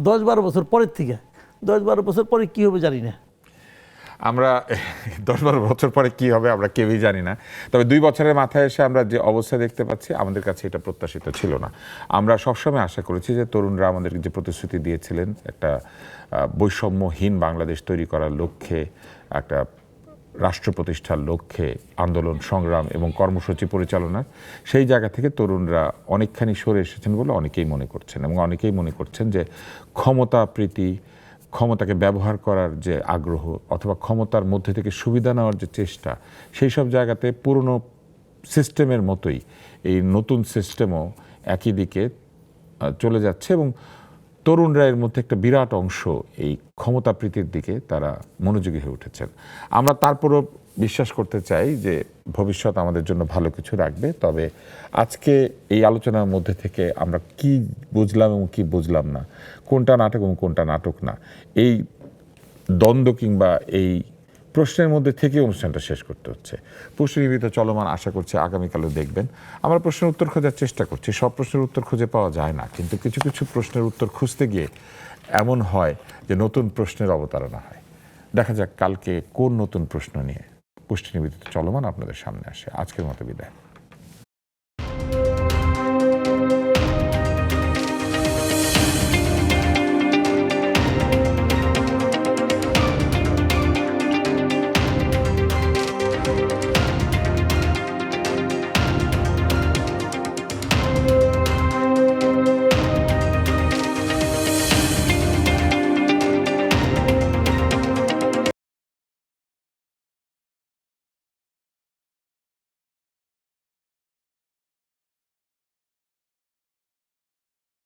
10-12 বছর পরের থেকে। 10-12 বছর পরে কী হবে জানি না, আমরা 10-12 বছর পরে কি হবে আমরা কেউই জানি না। তবে 2 বছরের মাথায় এসে আমরা যে অবস্থা দেখতে পাচ্ছি, আমাদের কাছে এটা প্রত্যাশিত ছিল না। আমরা সবসময় আশা করেছি যে তরুণরা আমাদের যে প্রতিশ্রুতি দিয়েছিলেন একটা বৈষম্যহীন বাংলাদেশ তৈরি করার লক্ষ্যে, একটা রাষ্ট্র প্রতিষ্ঠার লক্ষ্যে আন্দোলন সংগ্রাম এবং কর্মসূচি পরিচালনার, সেই জায়গা থেকে তরুণরা অনেকখানি সরে এসেছেন বলে অনেকেই মনে করছেন। এবং অনেকেই মনে করছেন যে ক্ষমতা প্রীতি, ক্ষমতাকে ব্যবহার করার যে আগ্রহ অথবা ক্ষমতার মধ্যে থেকে সুবিধা নেওয়ার যে চেষ্টা, সেই সব জায়গাতে পুরনো সিস্টেমের মতোই এই নতুন সিস্টেমও একই দিকে চলে যাচ্ছে এবং তরুণরা এর মধ্যে একটা বিরাট অংশ এই ক্ষমতাপ্রীতির দিকে তারা মনোযোগী হয়ে উঠেছেন। আমরা তারপরও বিশ্বাস করতে চাই যে ভবিষ্যৎ আমাদের জন্য ভালো কিছু রাখবে। তবে আজকে এই আলোচনার মধ্যে থেকে আমরা কি বুঝলাম এবং কি বুঝলাম না, কোনটা নাটক এবং কোনটা নাটক না, এই দ্বন্দ্ব কিংবা এই প্রশ্নের মধ্যে থেকে অনুষ্ঠানটা শেষ করতে হচ্ছে। পুষ্টিনিবেদিত চলমান, আশা করছি আগামীকালও দেখবেন। আমরা প্রশ্নের উত্তর খোঁজার চেষ্টা করছি, সব প্রশ্নের উত্তর খুঁজে পাওয়া যায় না, কিন্তু কিছু কিছু প্রশ্নের উত্তর খুঁজতে গিয়ে এমন হয় যে নতুন প্রশ্নের অবতারণা হয়। দেখা যাক কালকে কোন নতুন প্রশ্ন নিয়ে পুষ্টিনিবেদিত চলমান আপনাদের সামনে আসে। আজকের মতো বিদায়।